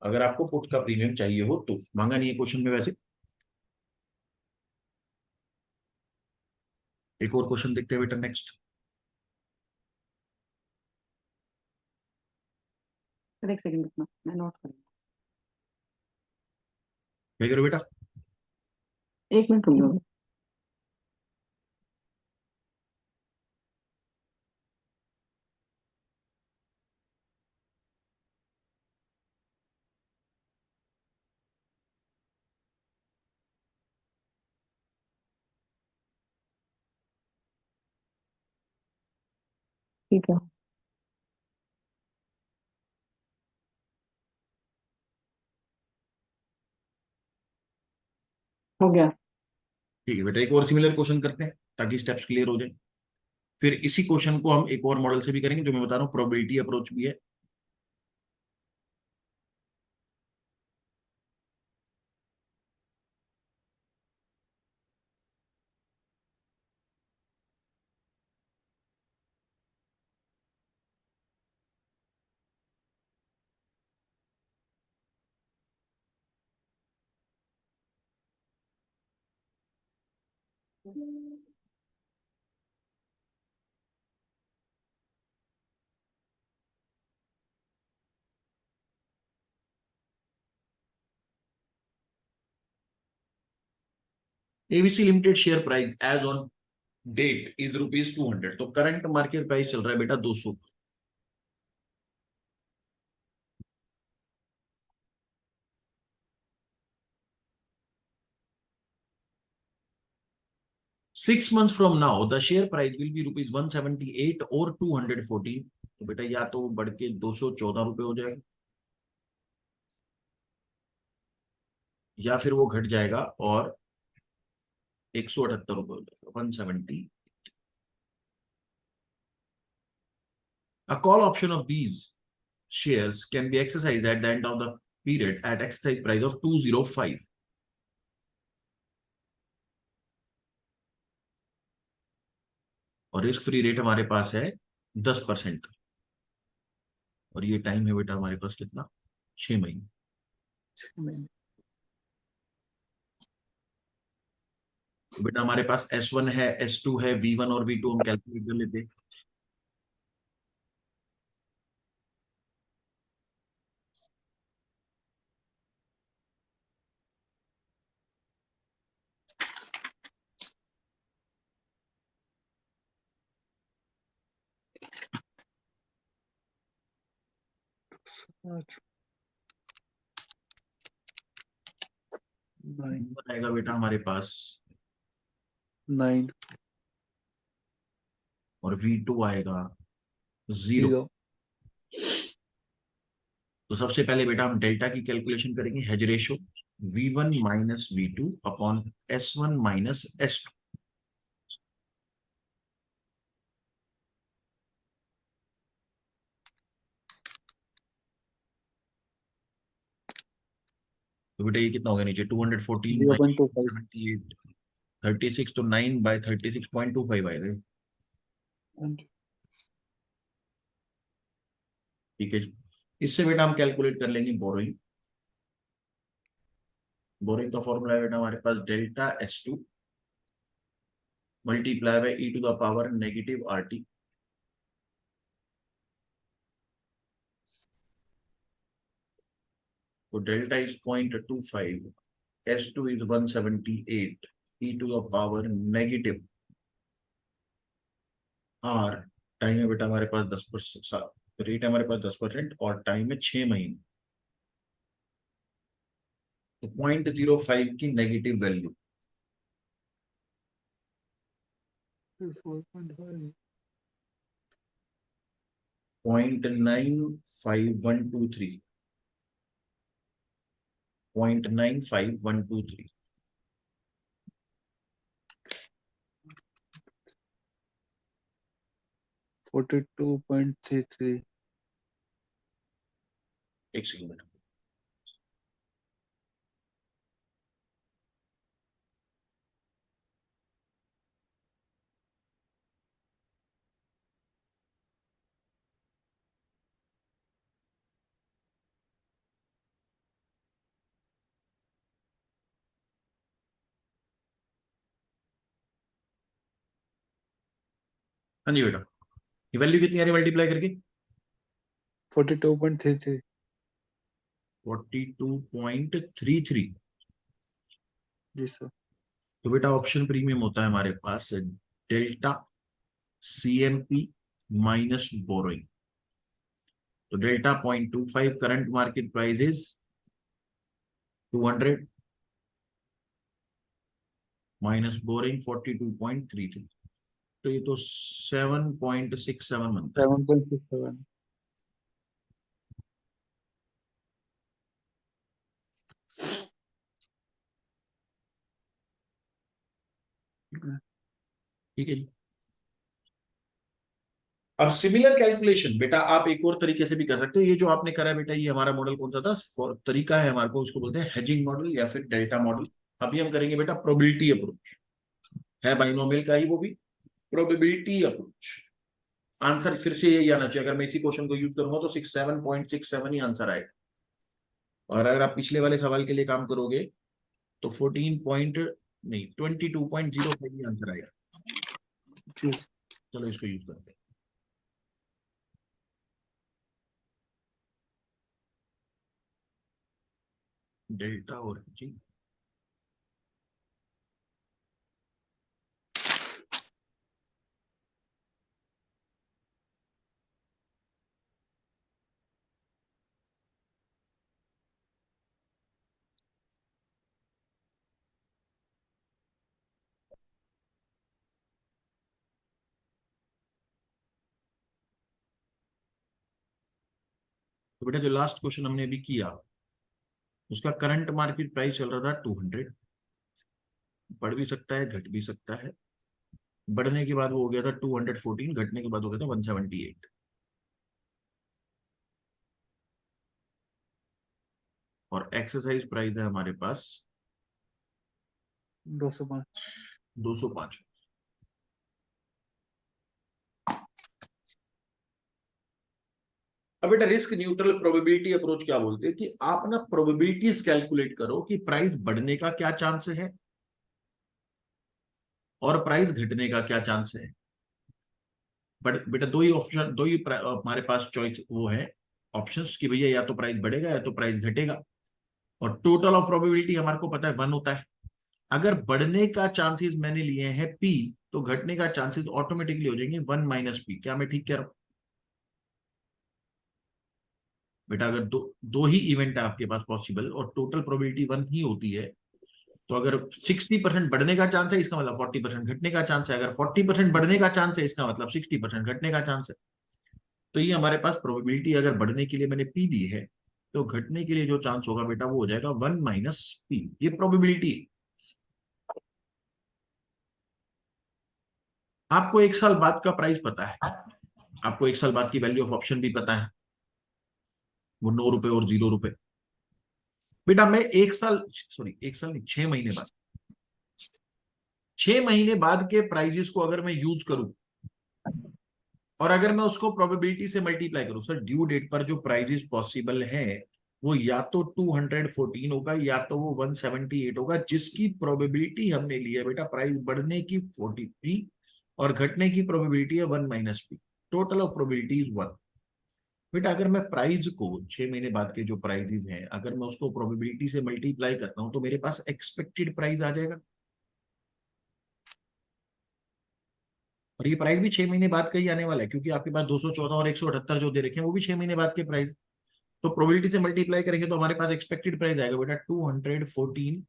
अगर आपको पुट का प्रीमियम चाहिए हो तो, मांगा नहीं है क्वेश्चन में वैसे। एक और क्वेश्चन देखते हैं बेटा नेक्स्ट। एक सेकंड रुकना, मैं नोट करूँ। क्या करो बेटा, 1 मिनट रुक जाओ। ठीक है, हो गया। ठीक है बेटा, एक और सिमिलर क्वेश्चन करते हैं ताकि स्टेप्स क्लियर हो जाए। फिर इसी क्वेश्चन को हम एक और मॉडल से भी करेंगे, जो मैं बता रहा हूँ प्रोबेबिलिटी अप्रोच भी है। ABC limited share price as on date is ₹200। तो करंट मार्केट प्राइस चल रहा है बेटा 200। Six month from now the share price will be ₹178 और 214। तो बेटा या तो बढ़ के ₹214 हो जाएगा, या फिर वो घट जाएगा और ₹178 हो जाएगा, 170। A call option of these shares can be exercised at the end of the period at exercise price of 205। और रिस्क फ्री रेट हमारे पास है 10% का, और ये टाइम है बेटा हमारे पास कितना, 6 महीने। तो बेटा हमारे पास S1 है, S2 है, V1 और V2 हम कैलकुलेट कर लेते हैं। अच्छा 9 V1 आएगा बेटा हमारे पास 9 और V2 आएगा 0। 0 तो सबसे पहले बेटा हम डेल्टा की कैलकुलेशन करेंगे, hedge ratio V1 minus V2 upon S1 minus S2। तो बेटा ये कितना हो गया नीचे 214 बाई 0.25 78 36, तो 9 बाई 36.25 आएगा। ठीक है जी। इससे बेटा हम कैलकुलेट कर लेंगे बोरोइंग। बोरोइंग का फॉर्मूला है बेटा हमारे पास delta S2 multiply by e to the power negative RT। तो delta is 0.25, S2 is 178, e to the power negative R। Time है बेटा हमारे पास 10%, रेट है हमारे पास 10% और टाइम है 6 महीने। तो 0.05 की नेगेटिव वैल्यू 4.5 0.95123 0.95123। 42.33 एक सेकंड। हाँ जी बेटा, ये वैल्यू कितनी आ रही मल्टीप्लाई करके? 42.33 42.33। जी सर। तो बेटा ऑप्शन प्रीमियम होता है हमारे पास डेल्टा CMP माइनस बोरोइंग। तो delta 0.25, current market price is 200 minus boring 42.33। तो ये तो 7.67 बनता है। 7.67 ठीक है जी। अब सिमिलर कैलकुलेशन बेटा आप एक और तरीके से भी कर सकते हो। ये जो आपने करा बेटा, ये हमारा मॉडल कौन सा था, तरीका है हमारे को, उसको बोलते हैं हेजिंग मॉडल या फिर डेल्टा मॉडल। अभी हम करेंगे बेटा प्रोबेबिलिटी अप्रोच, है बाइनोमियल का ही वो भी, प्रोबेबिलिटी अप्रोच। आंसर फिर से यही आना चाहिए। अगर मैं इसी क्वेश्चन को यूज करूंगा तो 67.67 ही आंसर आएगा। और अगर आप पिछले वाले सवाल के लिए काम करोगे तो 14 पॉइंट नहीं 22.05 ही आंसर आएगा। जी चलो इसको यूज करते हैं। डेल्टा और जी तो बेटा जो लास्ट क्वेश्चन हमने अभी किया उसका करंट मार्केट प्राइस चल रहा था 200, बढ़ भी सकता है घट भी सकता है। बढ़ने के बाद वो हो गया था 214, घटने के बाद हो गया था 178। और एक्सरसाइज प्राइस है हमारे पास 205 205। अब बेटा रिस्क न्यूट्रल प्रोबेबिलिटी अप्रोच क्या बोलते हैं कि आप ना प्रोबेबिलिटीज कैलकुलेट करो कि प्राइस बढ़ने का क्या चांस है और प्राइस घटने का क्या चांस है। बट बेटा दो ही ऑप्शन, दो ही हमारे पास चॉइस वो है ऑप्शंस कि भैया या तो प्राइस बढ़ेगा या तो प्राइस घटेगा। और टोटल ऑफ प्रोबेबिलिटी हमारे को पता है 1 होता है। अगर बढ़ने का चांसेस मैंने लिए हैं P, तो घटने का चांसेस ऑटोमेटिकली हो जाएंगे 1 माइनस P। क्या मैं ठीक कह रहा हूं बेटा अगर दो ही इवेंट है आपके पास पॉसिबल और टोटल प्रोबेबिलिटी 1 ही होती है, तो अगर 60% बढ़ने का चांस है इसका मतलब 40% घटने का चांस है, अगर 40% बढ़ने का चांस है इसका मतलब 60% घटने का चांस है। तो ये हमारे पास प्रोबेबिलिटी अगर बढ़ने के लिए मैंने पी दी है, तो घटने के लिए जो चांस होगा बेटा वो हो जाएगा 1 माइनस पी। ये प्रोबेबिलिटी है। आपको एक साल बाद का प्राइस पता है, आपको एक साल बाद की वैल्यू ऑफ ऑप्शन भी पता है, वो 9 रुपए और 0 रुपए। बेटा मैं एक साल नहीं, 6 महीने बाद, 6 महीने बाद के प्राइजेस को अगर मैं यूज करूं और अगर मैं उसको प्रोबेबिलिटी से मल्टीप्लाई करूं, सर ड्यू डेट पर जो प्राइजेस पॉसिबल है वो या तो 214 होगा या तो वो 178 होगा, जिसकी प्रोबेबिलिटी हमने ली है बेटा प्राइस बढ़ने की 43 और घटने की प्रोबेबिलिटी है 1 minus P. Total of probability is 1। बेटा अगर मैं प्राइस को 6 महीने बाद के जो प्राइजेस हैं अगर मैं उसको प्रोबेबिलिटी से मल्टीप्लाई करता हूं तो मेरे पास एक्सपेक्टेड प्राइस आ जाएगा, और ये प्राइस भी 6 महीने बाद का ही आने वाला है क्योंकि आपके पास 214 और 178 जो दे रखे हैं वो भी 6 महीने बाद के प्राइस। तो प्रोबेबिलिटी से मल्टीप्लाई करेंगे तो हमारे पास एक्सपेक्टेड प्राइस आएगा बेटा 214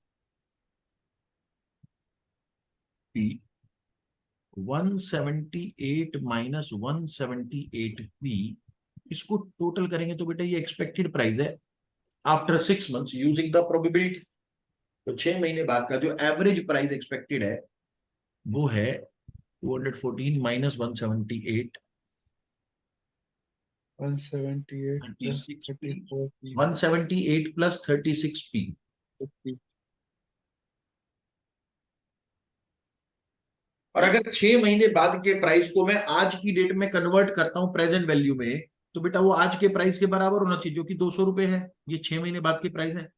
पी, 178 माइनस 178 पी, इसको टोटल करेंगे तो बेटा ये एक्सपेक्टेड प्राइस है after 6 months using the probability. तो 6 महीने बाद का जो एवरेज प्राइस एक्सपेक्टेड है वो है 214 minus 178 178 plus 36p, 34p 178 plus 36p। 50। और अगर 6 महीने बाद के प्राइस को मैं आज की डेट में कन्वर्ट करता हूं प्रेजेंट वैल्यू में, तो बेटा वो आज के प्राइस के बराबर होना चाहिए जो कि 200 रुपए है। ये 6 महीने बाद के प्राइस है।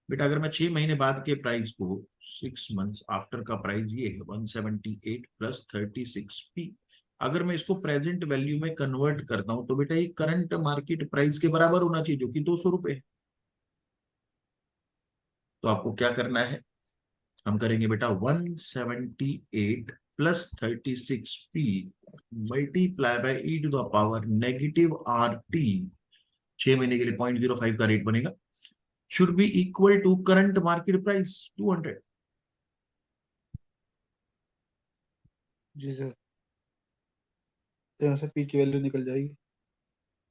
बेटा अगर मैं 6 महीने बाद के प्राइस को 6 मंथ्स आफ्टर का प्राइस ये है 178 प्लस 36p, अगर मैं इसको प्रेजेंट वैल्यू में कन्वर्ट करता हूं तो बेटा ये करंट मार्केट प्राइस के बराबर होना चाहिए जो कि 200 रुपए है। तो आपको क्या करना है, हम करेंगे बेटा 178 plus 36p multiply by e to the power negative are T, 6 महीने के लिए 0.05 का रेट बनेगा, should be equal to current market price 200। जी सर, तो यहाँ से पी की वैल्यू निकल जाएगी।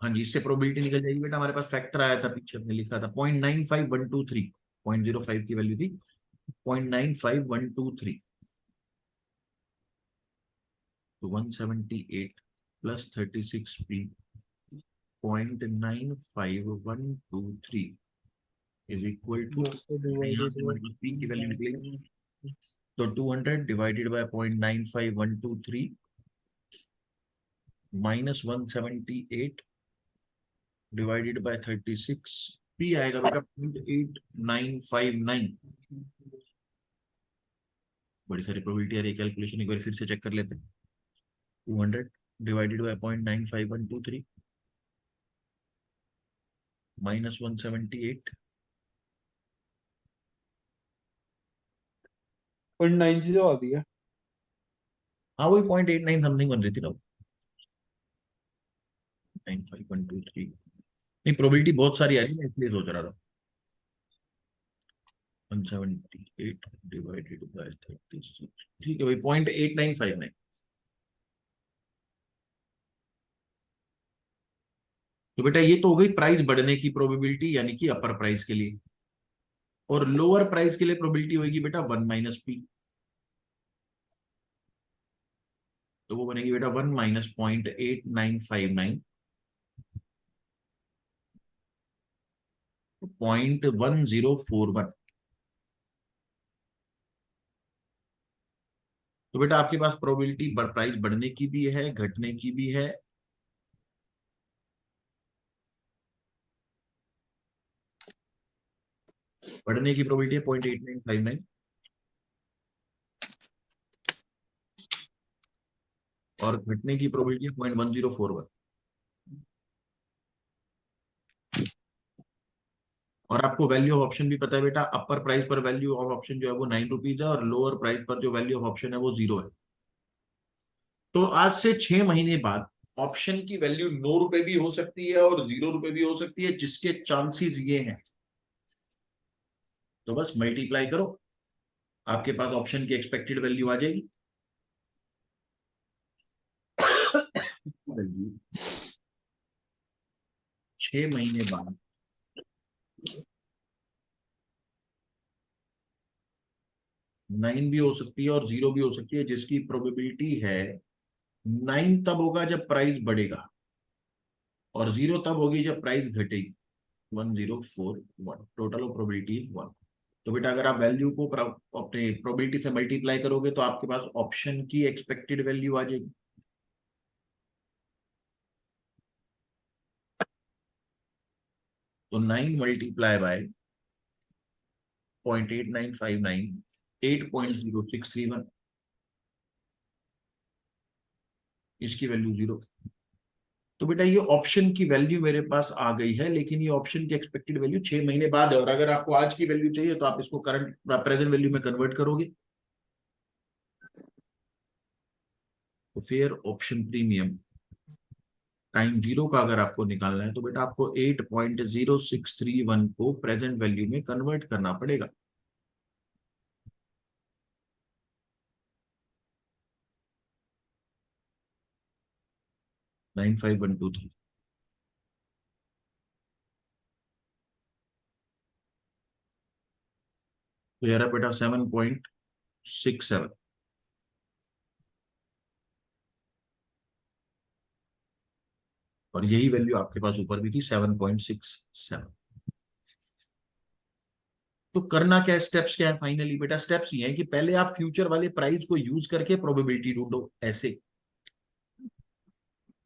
हाँ जी, इससे प्रोबेबिलिटी निकल जाएगी बेटा। हमारे पास फैक्टर आया था पीछे हमने लिखा था 0.95123, 0.05 की वैल्यू थी 0.95123, तो 178 plus 36p 0.95123 is equal to, 200 यहाँ डिवाइडेड से हमारे पास p की वैल्यू निकलेगी तो 200 divided by 0.95123 minus 178 divided by 36, p आएगा बेटा 0.8959। बड़ी सारी प्रोबेबिलिटी आ रही है, कैलकुलेशन एक बार फिर से चेक कर लेते हैं। 200 डिवाइडेड बाय 0.95123 माइनस 178, 0.90 आ दिया। हाँ वही 0.89 समथिंग बन रही थी ना, 95123। नहीं प्रोबेबिलिटी बहुत सारी आ रही है इसलिए सोच रहा था। 178 डिवाइडेड बाय 36, ठीक है भाई 0.8959। तो बेटा ये तो हो गई प्राइस बढ़ने की प्रोबेबिलिटी यानी कि अपर प्राइस के लिए, और लोअर प्राइस के लिए प्रोबेबिलिटी होगी बेटा 1 माइनस पी, तो वो बनेगी बेटा 1 माइनस 0.8959, 0.1041। तो बेटा आपके पास प्रोबेबिलिटी प्राइस बढ़ने की भी है घटने की भी है, बढ़ने की प्रोबेबिलिटी है 0.8959 और घटने की प्रोबेबिलिटी है 0.1041। और आपको वैल्यू ऑफ ऑप्शन भी पता है बेटा, अपर प्राइस पर वैल्यू ऑफ ऑप्शन जो है वो 9 रुपीज है और लोअर प्राइस पर जो वैल्यू ऑफ ऑप्शन है वो 0 है। तो आज से 6 महीने बाद ऑप्शन की वैल्यू 9 रुपए भी हो सकती है और 0 रुपए भी हो सकती है, जिसके चांसेस ये हैं। तो बस मल्टीप्लाई करो, आपके पास ऑप्शन की एक्सपेक्टेड वैल्यू आ जाएगी। वैल्यू 6 महीने बाद 9 भी हो सकती है और 0 भी हो सकती है, जिसकी प्रोबेबिलिटी है 9 तब होगा जब प्राइस बढ़ेगा और 0 तब होगी जब प्राइस घटेगी। 1041, टोटल ऑफ प्रोबेबिलिटी इज 1। तो बेटा अगर आप वैल्यू को अपने प्रोबेबिलिटी से मल्टीप्लाई करोगे तो आपके पास ऑप्शन की एक्सपेक्टेड वैल्यू आ जाएगी। तो 9 मल्टीप्लाई बाय 0.8959, 8.0631, इसकी वैल्यू 0। तो बेटा ये ऑप्शन की वैल्यू मेरे पास आ गई है, लेकिन ये ऑप्शन की एक्सपेक्टेड वैल्यू 6 महीने बाद है। और अगर आपको आज की वैल्यू चाहिए तो आप इसको करंट प्रेजेंट वैल्यू में कन्वर्ट करोगे। तो फेयर ऑप्शन प्रीमियम टाइम 0 का अगर आपको निकालना है तो बेटा आपको 8.0631 को प्रेजेंट वैल्यू में कन्वर्ट करना पड़ेगा। Nine five one two three. तो यार बेटा 7.67, और यही वैल्यू आपके पास ऊपर भी थी 7.67। तो करना क्या है, स्टेप्स क्या है फाइनली बेटा? स्टेप्स ये है कि पहले आप फ्यूचर वाले प्राइस को यूज करके प्रोबेबिलिटी ढूंढो। ऐसे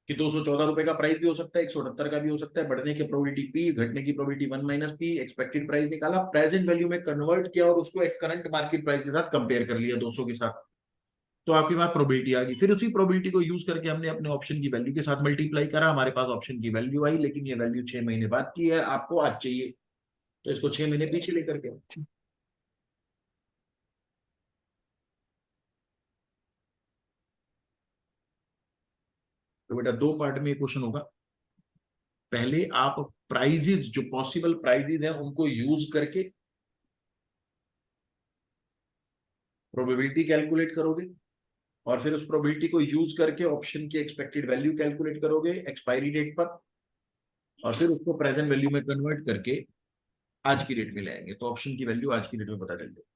कि 214 रुपए का प्राइस भी हो सकता है, 178 का भी हो सकता है, बढ़ने की प्रोबेबिलिटी पी, घटने की probability 1 minus P, expected price निकाला, प्रेजेंट वैल्यू में कन्वर्ट किया और उसको एक करंट मार्केट प्राइस के साथ कंपेयर कर लिया 200 के साथ। तो आपके पास प्रोबेबिलिटी आ गई। फिर उसी प्रोबेबिलिटी को यूज करके हमने अपने ऑप्शन की वैल्यू के साथ मल्टीप्लाई करा, हमारे पास ऑप्शन की वैल्यू आई। लेकिन ये वैल्यू 6 महीने बाद की है, आपको आज चाहिए, तो इसको 6 महीने पीछे लेकर के आओ। तो बेटा दो पार्ट में क्वेश्चन होगा। पहले आप प्राइजेस, जो पॉसिबल प्राइजेस हैं उनको यूज करके प्रोबेबिलिटी कैलकुलेट करोगे, और फिर उस प्रोबेबिलिटी को यूज करके ऑप्शन की एक्सपेक्टेड वैल्यू कैलकुलेट करोगे एक्सपायरी डेट पर, और फिर उसको प्रेजेंट वैल्यू में कन्वर्ट करके आज की डेट में ले आएंगे। तो ऑप्शन की वैल्यू आज की डेट में पता चल जाएगी।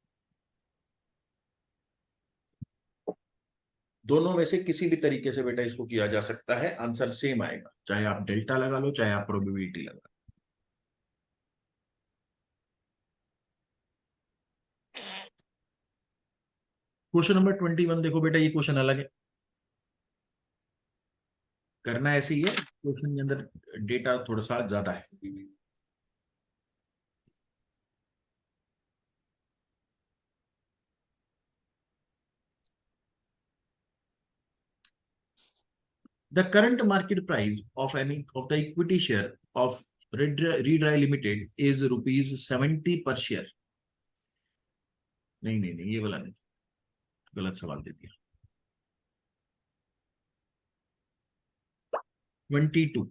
दोनों में से किसी भी तरीके से बेटा इसको किया जा सकता है, आंसर सेम आएगा, चाहे आप डेल्टा लगा लो चाहे आप प्रोबेबिलिटी लगा लो। क्वेश्चन नंबर 21 देखो बेटा, ये क्वेश्चन अलग है, करना ऐसे ही है। क्वेश्चन के अंदर डेटा थोड़ा सा ज्यादा है। The current market price of the equity share of Redry Limited is ₹70 per share। नहीं नहीं नहीं, ये वाला नहीं, गलत सवाल दे दिया। 22।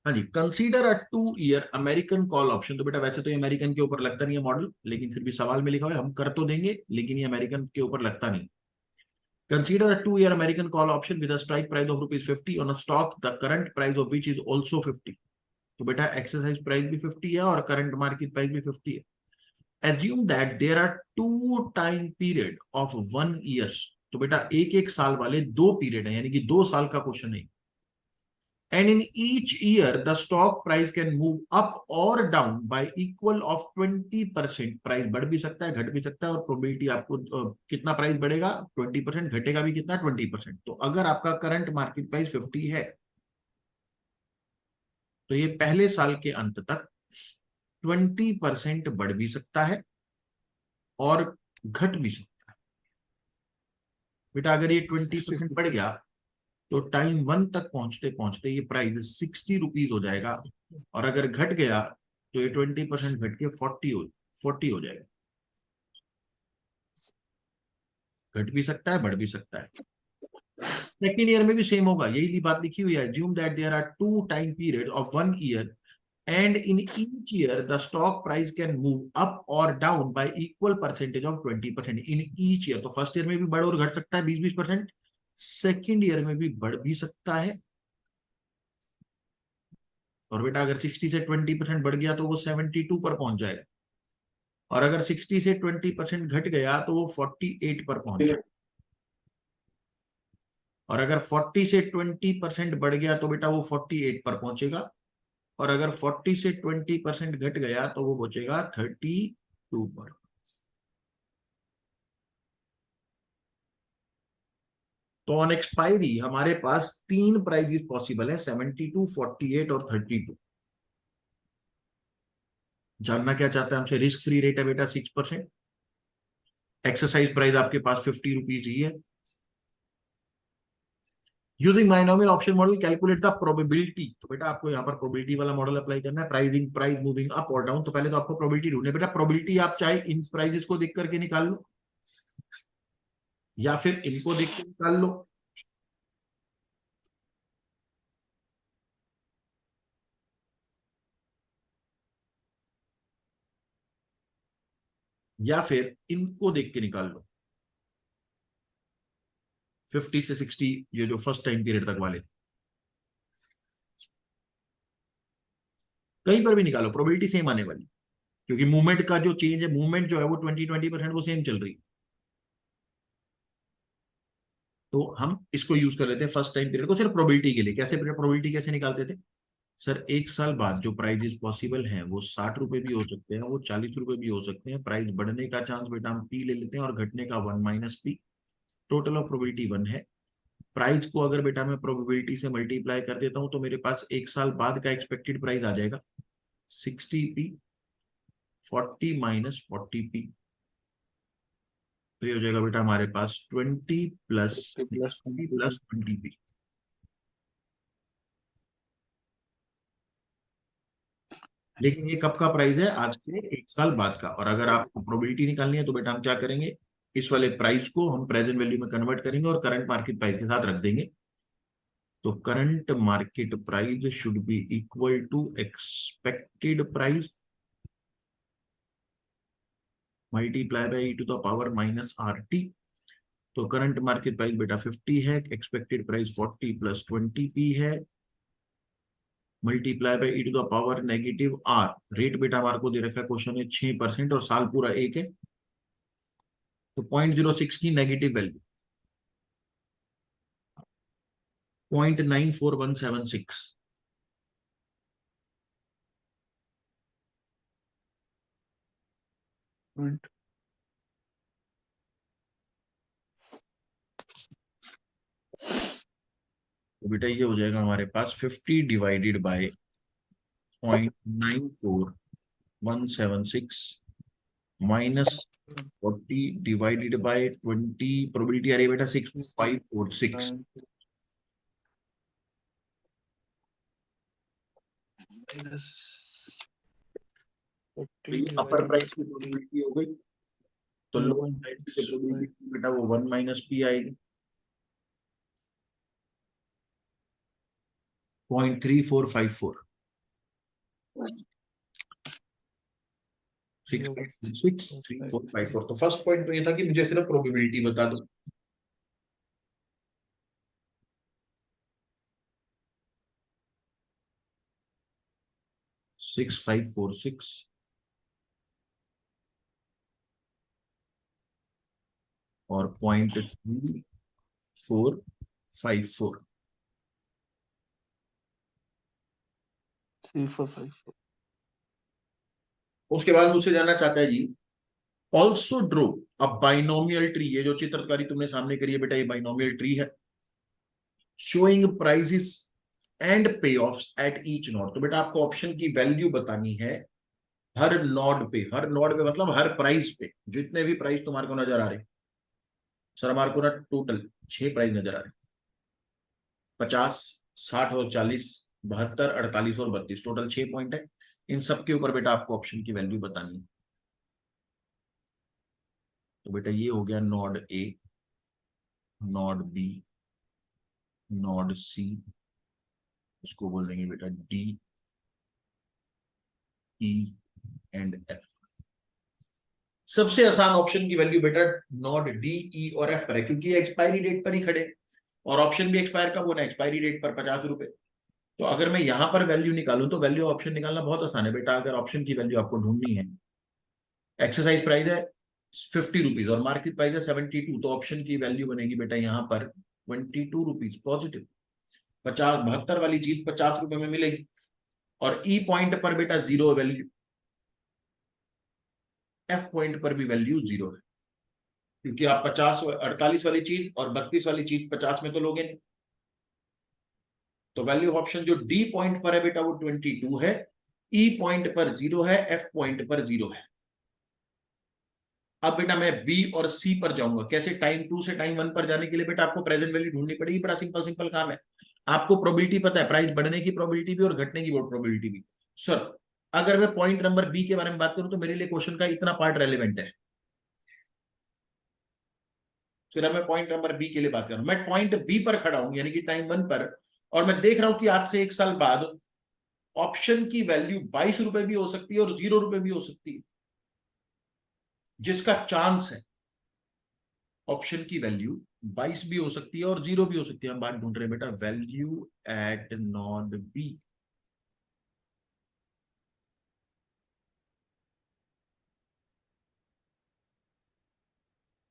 हाँ जी, consider a 2 year American call option. तो बेटा वैसे तो ये अमेरिकन के ऊपर लगता नहीं है मॉडल, लेकिन फिर भी सवाल में लिखा हुआ है, हम कर तो देंगे, लेकिन ये अमेरिकन के ऊपर लगता नहीं। Consider a 2-year American call option with a strike price of ₹50 on a stock, the current price of which is also 50। तो बेटा एक्सरसाइज प्राइस भी 50 है और करंट मार्केट प्राइस भी 50 है। Assume that there are 2 time period of 1 years। तो बेटा एक एक साल वाले 2 पीरियड है, यानी कि 2 साल का क्वेश्चन है। And in each year the stock price can move up or down by equal of 20%। Price बढ़ भी सकता है, घट भी सकता है, और प्रोबेबिलिटी आपको कितना प्राइस बढ़ेगा 20%, घटेगा भी कितना 20%। तो अगर आपका करंट मार्केट प्राइस 50 है तो ये पहले साल के अंत तक 20% बढ़ भी सकता है और घट भी सकता है। बेटा अगर ये 20% बढ़ गया, तो टाइम 1 तक पहुंचते पहुंचते ये प्राइस 60 रुपीज हो जाएगा, और अगर घट गया तो ये 20% घट के 40 हो जाएगा। घट भी सकता है, बढ़ भी सकता है। सेकेंड ईयर में भी सेम होगा, यही बात लिखी हुई है। assume that there are 2 time periods of 1 year and in each year the stock price can move up or down by equal percentage of 20% in each year। तो फर्स्ट ईयर में भी बढ़ और घट सकता है 20-20%, सेकेंड ईयर में भी बढ़ भी सकता है। और बेटा अगर 60 से 20% बढ़ गया तो वो 72 पर पहुंच जाएगा, और अगर 60 से 20% घट गया तो वो 48 पर पहुंच जाएगा, और अगर 40 से 20% बढ़ गया तो बेटा वो 48 पर पहुंचेगा, और अगर 40 से 20% घट गया तो वो बचेगा 32 पर। तो ऑन एक्सपायरी हमारे पास 3 प्राइजेस पॉसिबल है, 72, 48 और 32। जानना क्या चाहता है हमसे? रिस्क फ्री रेट है बेटा 6%, एक्सरसाइज प्राइस आपके पास 50 रुपीज ही है। Using binomial option model calculate the probability. तो बेटा आपको यहाँ पर प्रोबेबिलिटी वाला मॉडल अप्लाई करना है, प्राइस मूविंग अप और डाउन। तो पहले तो आपको प्रोबेबिलिटी ढूंढनी है। बेटा प्रोबेबिलिटी आप चाहे इन प्राइजेस को देख करके निकाल लो, या फिर इनको देख के निकाल लो, या फिर इनको देख के निकाल लो, 50 से 60, ये जो फर्स्ट टाइम पीरियड तक वाले, कहीं पर भी निकालो, प्रोबेबिलिटी सेम आने वाली, क्योंकि मूवमेंट का जो चेंज है, मूवमेंट जो है वो 20% वो सेम चल रही है। तो हम इसको यूज कर लेते हैं फर्स्ट टाइम पीरियड को सिर्फ प्रोबेबिलिटी के लिए। कैसे प्रोबेबिलिटी कैसे निकालते थे सर? एक साल बाद जो प्राइजेस पॉसिबल हैं वो 60 रुपए भी हो सकते हैं, वो 40 रुपए भी हो सकते हैं। प्राइस बढ़ने का चांस बेटा हम पी ले लेते हैं, और घटने का 1 minus P. Total of probability 1 है। प्राइस को अगर बेटा मैं प्रोबेबिलिटी से मल्टीप्लाई कर देता हूं तो मेरे पास एक साल बाद का एक्सपेक्टेड प्राइस आ जाएगा 60p, 40 माइनस 40p। तो ये हो जाएगा बेटा हमारे पास 20 प्लस 50 प्लस 20p। लेकिन ये कब का प्राइस है? आज से एक साल बाद का। और अगर आपको प्रोबेबिलिटी निकालनी है तो बेटा हम क्या करेंगे, इस वाले प्राइस को हम प्रेजेंट वैल्यू में कन्वर्ट करेंगे और करंट मार्केट प्राइस के साथ रख देंगे। तो current market price should be equal to expected price multiply by e to the power minus are T. तो करंट मार्केट प्राइस बेटा 50 है, एक्सपेक्टेड प्राइस 40 प्लस 20p है, multiply by e to the power negative R. Rate बेटा हमारे को दे रखा है question में 6%, और साल पूरा 1 है, तो 0.06 की नेगेटिव वैल्यू 0.94176। पॉइंट तो बेटा ये हो जाएगा हमारे पास 50 divided by 0.94176 minus 40 divided by 20। Probability आ रही है बेटा 6546। माइनस तो ये अपर प्राइस की प्रोबेबिलिटी हो गई, तो लोअर प्राइस की प्रोबेबिलिटी बेटा वो 1 माइनस पी आएगी, 0.3454। 6.63454। तो फर्स्ट पॉइंट तो ये था कि मुझे सिर्फ प्रोबेबिलिटी बता दो। सिक्स फाइव फोर सिक्स और 0.3454। 3454। उसके बाद मुझसे जानना चाहता है जी, also draw a binomial tree. ये जो चित्रकारी तुमने सामने करी है बेटा, ये बाइनोमियल ट्री है, showing prices and payoffs at each node. तो बेटा आपको ऑप्शन की वैल्यू बतानी है हर नोड पे। हर नोड पे मतलब हर प्राइस पे, जितने भी प्राइस तुम्हारे को नजर आ रहे। सर हमारे को ना टोटल 6 प्राइस नजर आ रहे, 50, 60 और 40, 72, 48 और 32, टोटल 6 पॉइंट है। इन सब के ऊपर बेटा आपको ऑप्शन की वैल्यू बतानी है। तो बेटा ये हो गया नॉड ए, नॉड बी, नॉड सी, इसको बोल देंगे बेटा डी, ई एंड एफ। सबसे आसान ऑप्शन की वैल्यू बेटा नॉड डी, ई और एफ पर है, क्योंकि एक्सपायरी डेट पर ही खड़े और ऑप्शन भी एक्सपायर कब होना है, एक्सपायरी डेट पर 50 रुपए। तो अगर मैं यहां पर वैल्यू निकालूं तो वैल्यू ऑप्शन निकालना बहुत आसान है बेटा। अगर ऑप्शन की वैल्यू आपको ढूंढनी है, एक्सरसाइज प्राइस है 50 रुपीज और मार्केट प्राइस है 72, तो ऑप्शन की वैल्यू बनेगी बेटा यहां पर 22 रुपीज पॉजिटिव। 72 वाली चीज 50 रुपए में मिलेगी। और ई पॉइंट पर बेटा जीरो वैल्यू, एफ पॉइंट पर भी वैल्यू जीरो है, क्योंकि आप 48 वाली चीज और 32 वाली चीज 50 में तो लोगे नहीं। तो वैल्यू ऑप्शन जो डी पॉइंट पर है बेटा वो 22 है, ई पॉइंट पर जीरो है, एफ पॉइंट पर जीरो है। अब बेटा मैं बी और सी पर जाऊंगा। कैसे? टाइम 2 से टाइम 1 पर जाने के लिए बेटा आपको प्रेजेंट वैल्यू ढूंढनी पड़ेगी। बड़ा सिंपल सिंपल काम है। आपको प्रोबेबिलिटी पता है, प्राइस बढ़ने की प्रोबेबिलिटी भी और घटने की प्रोबेबिलिटी भी। सर अगर मैं पॉइंट नंबर बी के बारे में बात करूं तो मेरे लिए क्वेश्चन का इतना पार्ट रेलिवेंट है। फिर अब मैं पॉइंट नंबर बी के लिए बात करूं, मैं पॉइंट बी पर खड़ा हूं यानी कि टाइम 1 पर, और मैं देख रहा हूं कि आज से 1 साल बाद ऑप्शन की वैल्यू 22 रुपए भी हो सकती है और 0 रुपए भी हो सकती है, जिसका चांस है ऑप्शन की वैल्यू 22 भी हो सकती है और 0 भी हो सकती है। हम बात ढूंढ रहे हैं बेटा वैल्यू एट नॉड बी।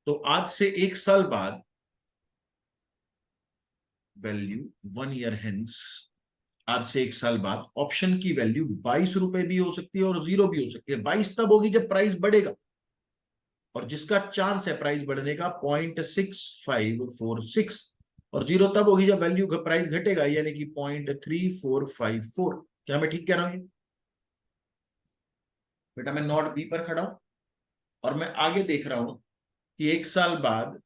तो आज से 1 साल बाद वैल्यू 1 ईयर हेंस, आज से 1 साल बाद ऑप्शन की वैल्यू 22 रुपए भी हो सकती है और 0 भी हो सकती है। 22 तब होगी जब प्राइस बढ़ेगा, और जिसका चांस है प्राइस बढ़ने का 0.6546, और 0 तब होगी जब वैल्यू का प्राइस घटेगा यानी कि 0.3454। क्या मैं ठीक कह रहा हूं? बेटा मैं नॉट बी पर खड़ा हूं और मैं आगे देख रहा हूं कि 1 साल बाद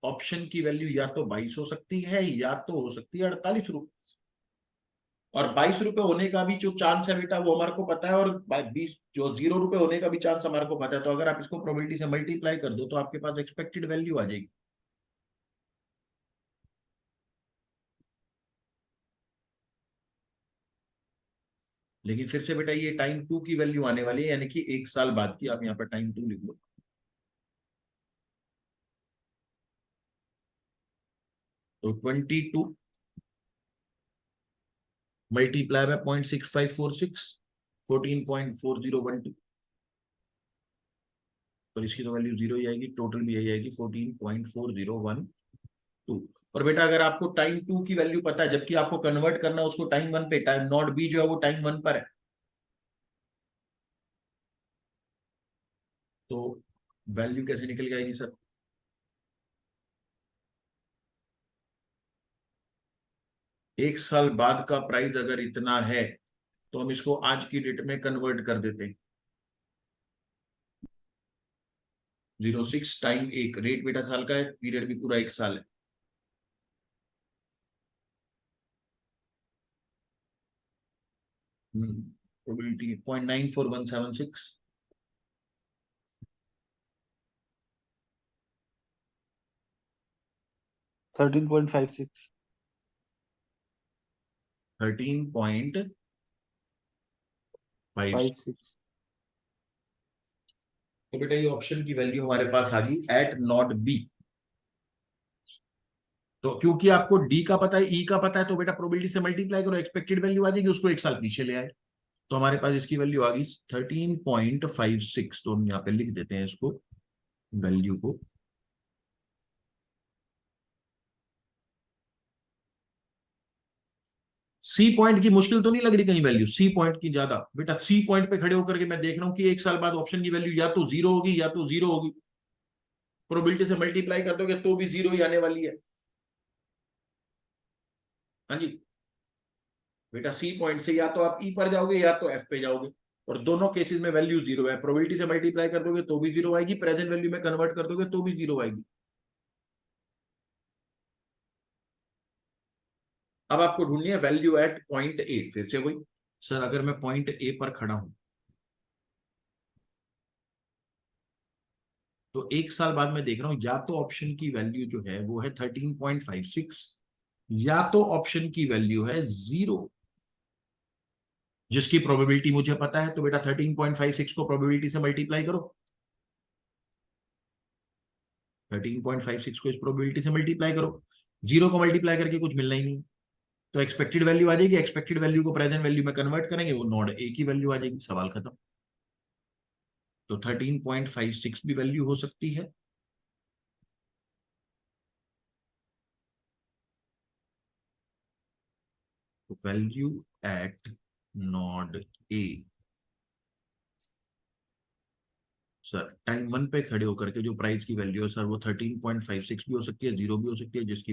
ऑप्शन की वैल्यू या तो 22 हो सकती है या तो हो सकती है 48 रुपए। और 22 रुपए होने का भी जो चांस है बेटा वो हमारे को पता है, और 20 जो 0 रुपए होने का भी चांस हमारे को पता है। तो अगर आप इसको प्रोबेबिलिटी से मल्टीप्लाई कर दो तो आपके पास एक्सपेक्टेड वैल्यू आ जाएगी। लेकिन फिर से बेटा ये टाइम 2 की वैल्यू आने वाली है, यानी कि 1 साल बाद की। आप यहाँ पर टाइम 2 लिख लो। तो 22 मल्टीप्लाई बाय 0.6546, 14.4012, और इसकी तो वैल्यू 0 ही आएगी, टोटल भी यही आएगी 14.4012। और बेटा अगर आपको टाइम 2 की वैल्यू पता है जबकि आपको कन्वर्ट करना है उसको टाइम 1 पे, टाइम नॉट बी जो है वो टाइम 1 पर है, तो वैल्यू कैसे निकल के आएगी सर? एक साल बाद का प्राइस अगर इतना है तो हम इसको आज की डेट में कन्वर्ट कर देते हैं। 06 टाइम 1, रेट बेटा साल का है, पीरियड भी पूरा 1 साल है। प्रोबेबिलिटी 0.94176, 13.56 13.56। 56 तो बेटा ये ऑप्शन की वैल्यू हमारे पास आ गई एट नॉट बी। तो क्योंकि आपको डी का पता है, ई का पता है, तो बेटा प्रोबेबिलिटी से मल्टीप्लाई करो, एक्सपेक्टेड वैल्यू आ जाएगी, उसको 1 साल पीछे ले आए। तो हमारे पास इसकी वैल्यू आ गई 13.56। तो हम यहाँ पे लिख देते हैं इसको, वैल्यू को। सी पॉइंट की मुश्किल तो नहीं लग रही कहीं वैल्यू? सी पॉइंट की ज्यादा? बेटा सी पॉइंट पे खड़े होकर के मैं देख रहा हूं कि 1 साल बाद ऑप्शन की वैल्यू या तो 0 होगी या तो 0 होगी। प्रोबेबिलिटी से मल्टीप्लाई कर दोगे तो भी 0 ही आने वाली है। हाँ जी बेटा, सी पॉइंट से या तो आप ई पर जाओगे या तो एफ पे जाओगे, और दोनों केसेस में वैल्यू 0 है। प्रोबेबिलिटी से मल्टीप्लाई कर दोगे तो भी 0 आएगी, प्रेजेंट वैल्यू में कन्वर्ट कर दोगे तो भी 0 आएगी। अब आपको ढूंढनी है वैल्यू एट पॉइंट ए। फिर से वही सर, अगर मैं पॉइंट ए पर खड़ा हूं तो एक साल बाद मैं देख रहा हूं या तो ऑप्शन की वैल्यू जो है वो है 13.56 या तो ऑप्शन की वैल्यू है 0, जिसकी प्रोबेबिलिटी मुझे पता है। तो बेटा 13.56 को प्रोबेबिलिटी से मल्टीप्लाई करो, 13.56 को इस प्रोबेबिलिटी से मल्टीप्लाई करो, 0 को मल्टीप्लाई करके कुछ मिलना ही नहीं, तो एक्सपेक्टेड वैल्यू आ जाएगी। एक्सपेक्टेड वैल्यू को प्रेजेंट वैल्यू में कन्वर्ट करेंगे, वो नॉड ए की वैल्यू आ जाएगी, सवाल खत्म। तो 13.56 भी वैल्यू हो सकती है। वैल्यू एट नॉड ए। सर टाइम 1 पे खड़े होकर के जो प्राइस की वैल्यू है सर वो 13.56 भी हो सकती है, 0 भी हो सकती है, जिसकी